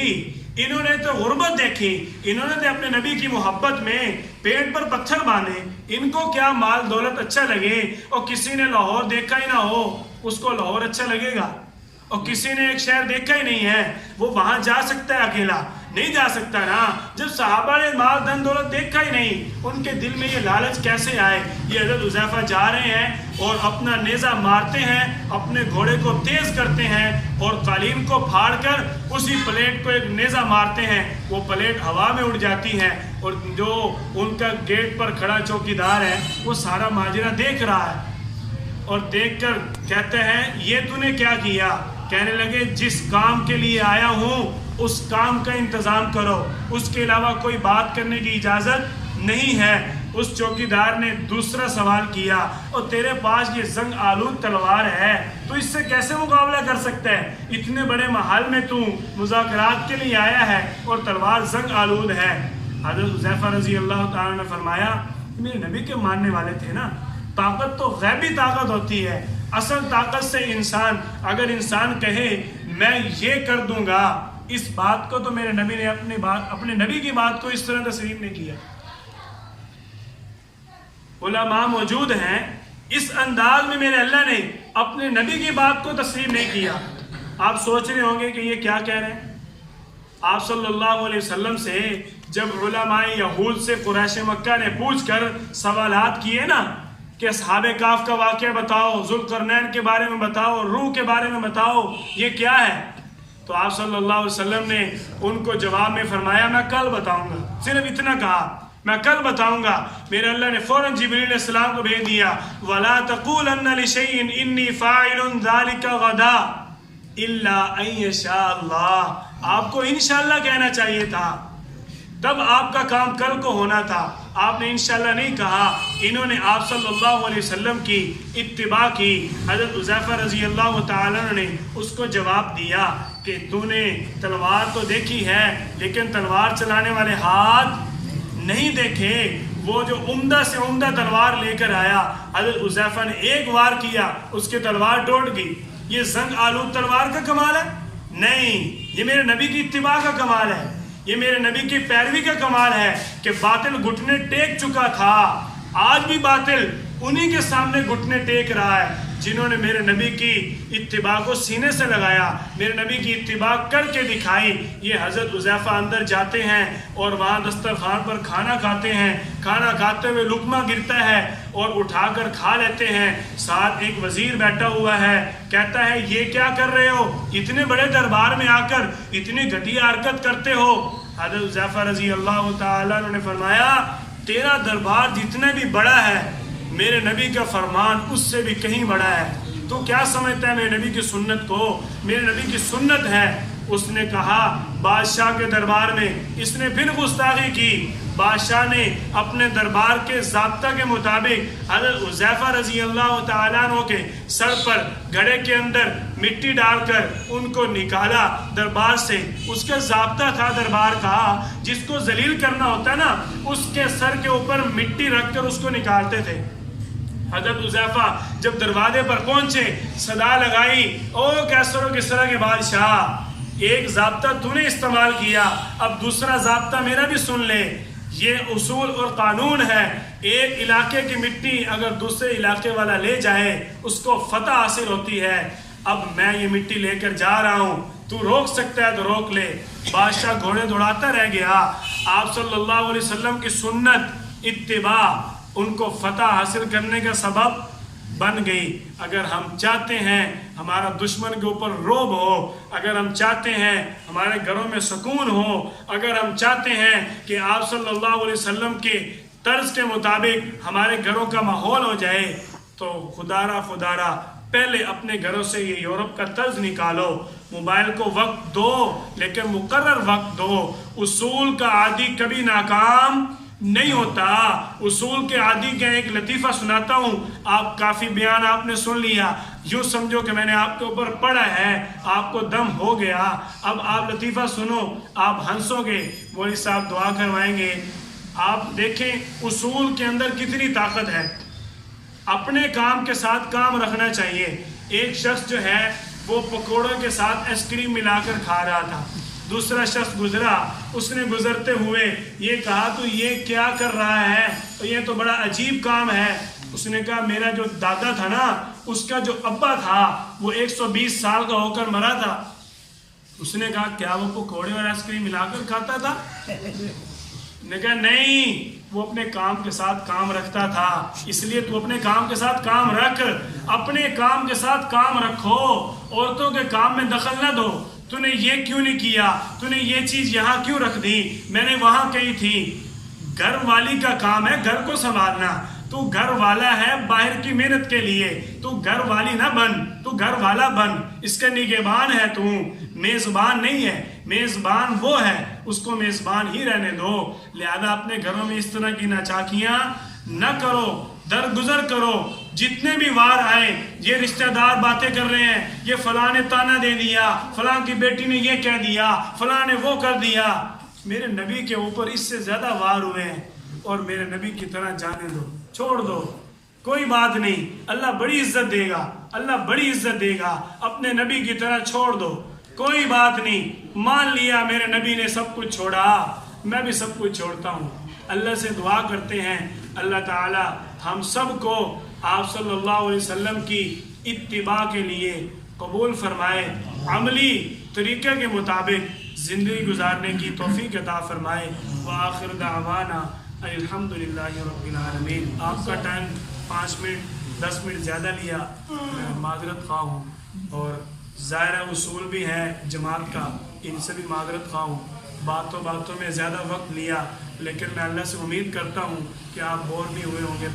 Speaker 1: انہوں نے تو غربت دیکھی، انہوں نے تو اپنے نبی کی محبت میں پیٹ پر پتھر باندھے۔ ان کو کیا مال دولت اچھا لگے؟ اور کسی نے لاہور دیکھا ہی نہ ہو اس کو لاہور اچھا لگے گا، اور کسی نے ایک شہر دیکھا ہی نہیں ہے وہ وہاں جا سکتا ہے؟ اکیلا نہیں جا سکتا نا۔ جب صحابہ نے مال دن دولت دیکھا ہی نہیں، ان کے دل میں یہ لالچ کیسے آئے؟ یہ حضرت حذیفہ جا رہے ہیں اور اپنا نیزہ مارتے ہیں، اپنے گھوڑے کو تیز کرتے ہیں اور قالین کو پھاڑ کر اسی پلیٹ کو ایک نیزہ مارتے ہیں، وہ پلیٹ ہوا میں اڑ جاتی ہے، اور جو ان کا گیٹ پر کھڑا چوکیدار ہے وہ سارا ماجرا دیکھ رہا ہے، اور دیکھ کر کہتے ہیں یہ تو نے کیا کیا؟ کہنے لگے جس کام کے لیے آیا ہوں اس کام کا انتظام کرو، اس کے علاوہ کوئی بات کرنے کی اجازت نہیں ہے۔ اس چوکیدار نے دوسرا سوال کیا، اور تیرے پاس یہ زنگ آلود تلوار ہے، تو اس سے کیسے مقابلہ کر سکتا ہے؟ اتنے بڑے محل میں تو مذاکرات کے لیے آیا ہے اور تلوار زنگ آلود ہے۔ حضرت حذیفہ رضی اللہ تعالیٰ نے فرمایا میرے نبی کے ماننے والے تھے نا، طاقت تو غیبی طاقت ہوتی ہے، اصل طاقت سے اگر انسان کہے میں یہ کر دوں گا، اس بات کو تو میرے نبی نے اپنے نبی کی بات کو اس طرح تسلیم نہیں کیا۔ علماء موجود ہیں، اس انداز میں میرے اللہ نے اپنے نبی کی بات کو تسلیم نہیں کیا۔ آپ سوچ رہے ہوں گے کہ یہ کیا کہہ رہے ہیں؟ آپ صلی اللہ علیہ وسلم سے جب علماء یہود سے قریش مکہ نے پوچھ کر سوالات کیے نا کہ اصحاب کہف کا واقعہ بتاؤ، ذوالقرنین کے بارے میں بتاؤ، روح کے بارے میں بتاؤ، یہ کیا ہے؟ تو آپ صلی اللہ علیہ وسلم نے ان کو جواب میں فرمایا میں کل بتاؤں گا، صرف اتنا کہا، میں کل بتاؤں گا۔ میرے اللہ نے فوراً جبریل علیہ السلام کو بھیج دیا، وَلَا تَقُولَنَّ لِشَيْءٍ إِنِّي فَاعِلٌ ذَلِكَ غَدًا إِلَّا أَن يَشَاءَ اللَّهُ۔ آپ کو انشاءاللہ کہنا چاہیے تھا، تب آپ کا کام کل کو ہونا تھا، آپ نے انشاءاللہ نہیں کہا۔ انہوں نے آپ صلی اللہ علیہ وسلم کی اتباع کی۔ حضرت حذیفہ رضی اللہ تعالیٰ نے اس کو جواب دیا کہ تو نے تلوار تو دیکھی ہے لیکن تلوار چلانے والے ہاتھ نہیں دیکھے۔ وہ جو عمدہ سے عمدہ تلوار لے کر آیا، حضرت حذیفہ نے ایک وار کیا، اس کی تلوار ٹوٹ گئی۔ یہ زنگ آلود تلوار کا کمال ہے؟ نہیں، یہ میرے نبی کی اتباع کا کمال ہے، یہ میرے نبی کی پیروی کا کمال ہے کہ باطل گھٹنے ٹیک چکا تھا، آج بھی باطل انہی کے سامنے گھٹنے ٹیک رہا ہے جنہوں نے میرے نبی کی اتباع کو سینے سے لگایا، میرے نبی کی اتباع کر کے دکھائی۔ یہ حضرت حذیفہ اندر جاتے ہیں اور وہاں دسترخوان پر کھانا کھاتے ہیں، کھانا کھاتے ہوئے لقمہ گرتا ہے اور اٹھا کر کھا لیتے ہیں، ساتھ ایک وزیر بیٹھا ہوا ہے، کہتا ہے یہ کیا کر رہے ہو، اتنے بڑے دربار میں آ کر اتنی گھٹیا حرکت کرتے ہو۔ حضرت حذیفہ رضی اللہ تعالیٰ نے فرمایا تیرا دربار جتنا بھی بڑا ہے میرے نبی کا فرمان اس سے بھی کہیں بڑا ہے، تو کیا سمجھتا ہے میرے نبی کی سنت کو؟ میرے نبی کی سنت ہے۔ اس نے کہا بادشاہ کے دربار میں اس نے پھر گستاخی کی، بادشاہ نے اپنے دربار کے ضابطہ کے مطابق حضرت حذیفہ رضی اللہ تعالیٰ عنہ کے سر پر گھڑے کے اندر مٹی ڈال کر ان کو نکالا دربار سے۔ اس کا ضابطہ تھا دربار کا، جس کو ذلیل کرنا ہوتا ہے نا، اس کے سر کے اوپر مٹی رکھ کر اس کو نکالتے تھے۔ حضرت حذیفہ جب دروازے پر پہنچے، صدا لگائی، او کیسر و کسریٰ کے بادشاہ، ایک ضابطہ تو نے استعمال کیا، اب دوسرا ضابطہ میرا بھی سن لے۔ یہ اصول اور قانون ہے، ایک علاقے کی مٹی اگر دوسرے علاقے والا لے جائے اس کو فتح حاصل ہوتی ہے۔ اب میں یہ مٹی لے کر جا رہا ہوں، تو روک سکتا ہے تو روک لے۔ بادشاہ گھوڑے دوڑاتا رہ گیا۔ آپ صلی اللہ علیہ وسلم کی سنت اتباع ان کو فتح حاصل کرنے کا سبب بن گئی۔ اگر ہم چاہتے ہیں ہمارا دشمن کے اوپر رعب ہو، اگر ہم چاہتے ہیں ہمارے گھروں میں سکون ہو، اگر ہم چاہتے ہیں کہ آپ صلی اللہ علیہ وسلم کے طرز کے مطابق ہمارے گھروں کا ماحول ہو جائے، تو خدارہ پہلے اپنے گھروں سے یہ یورپ کا طرز نکالو۔ موبائل کو وقت دو لیکن مقرر وقت دو۔ اصول کا عادی کبھی ناکام نہیں ہوتا۔ اصول کے عادی کا ایک لطیفہ سناتا ہوں، آپ کافی بیان آپ نے سن لیا، یوں سمجھو کہ میں نے آپ کے اوپر پڑھا ہے، آپ کو دم ہو گیا۔ اب آپ لطیفہ سنو، آپ ہنسو گے، مولوی صاحب دعا کروائیں گے۔ آپ دیکھیں اصول کے اندر کتنی طاقت ہے۔ اپنے کام کے ساتھ کام رکھنا چاہیے۔ ایک شخص جو ہے وہ پکوڑوں کے ساتھ آئس کریم ملا کر کھا رہا تھا، دوسرا شخص گزرا، اس نے گزرتے ہوئے یہ کہا تو یہ کیا کر رہا ہے، تو یہ تو بڑا عجیب کام ہے۔ اس نے کہا میرا جو دادا تھا نا، اس کا جو ابا تھا وہ 120 سال کا ہو کر مرا تھا۔ اس نے کہا کیا وہ پکوڑے اور آئس کریم ملا کر کھاتا تھا؟ نے کہا نہیں، وہ اپنے کام کے ساتھ کام رکھتا تھا، اس لیے تو اپنے کام کے ساتھ کام رکھ، اپنے کام کے ساتھ کام رکھو، عورتوں کے کام میں دخل نہ دو۔ تو نے یہ کیوں نہیں کیا، تو نے یہ چیز یہاں کیوں رکھ دی، میں نے وہاں کہی تھی۔ گھر والی کا کام ہے گھر کو سنبھالنا، تو گھر والا ہے باہر کی محنت کے لیے، تو گھر والی نہ بن، تو گھر والا بن، اس کا نگہبان ہے، تو میزبان نہیں ہے، میزبان وہ ہے، اس کو میزبان ہی رہنے دو۔ لہذا اپنے گھروں میں اس طرح کی ناچاکیاں نہ کرو، درگزر کرو۔ جتنے بھی وار آئے، یہ رشتہ دار باتیں کر رہے ہیں، یہ فلاں نے تانا دے دیا، فلاں کی بیٹی نے یہ کہہ دیا، فلاں نے وہ کر دیا۔ میرے نبی کے اوپر اس سے زیادہ وار ہوئے ہیں، اور میرے نبی کی طرح جانے دو، چھوڑ دو، کوئی بات نہیں، اللہ بڑی عزت دے گا، اللہ بڑی عزت دے گا۔ اپنے نبی کی طرح چھوڑ دو، کوئی بات نہیں۔ مان لیا میرے نبی نے سب کچھ چھوڑا، میں بھی سب کچھ چھوڑتا ہوں۔ اللہ سے دعا کرتے ہیں اللہ تعالی ہم سب کو آپ صلی اللہ علیہ وسلم کی اتباع کے لیے قبول فرمائے، عملی طریقے کے مطابق زندگی گزارنے کی توفیق عطا فرمائے۔ وآخر دعوانا الحمدللہ رب العالمین۔ آپ کا ٹائم 5 منٹ 10 منٹ زیادہ لیا، میں معذرت خواہ ہوں، اور ظاہر اصول بھی ہے جماعت کا، ان سے بھی معذرت خواہ ہوں، باتوں میں زیادہ وقت لیا، لیکن میں اللہ سے امید کرتا ہوں کہ آپ بور بھی ہوئے ہوں گے۔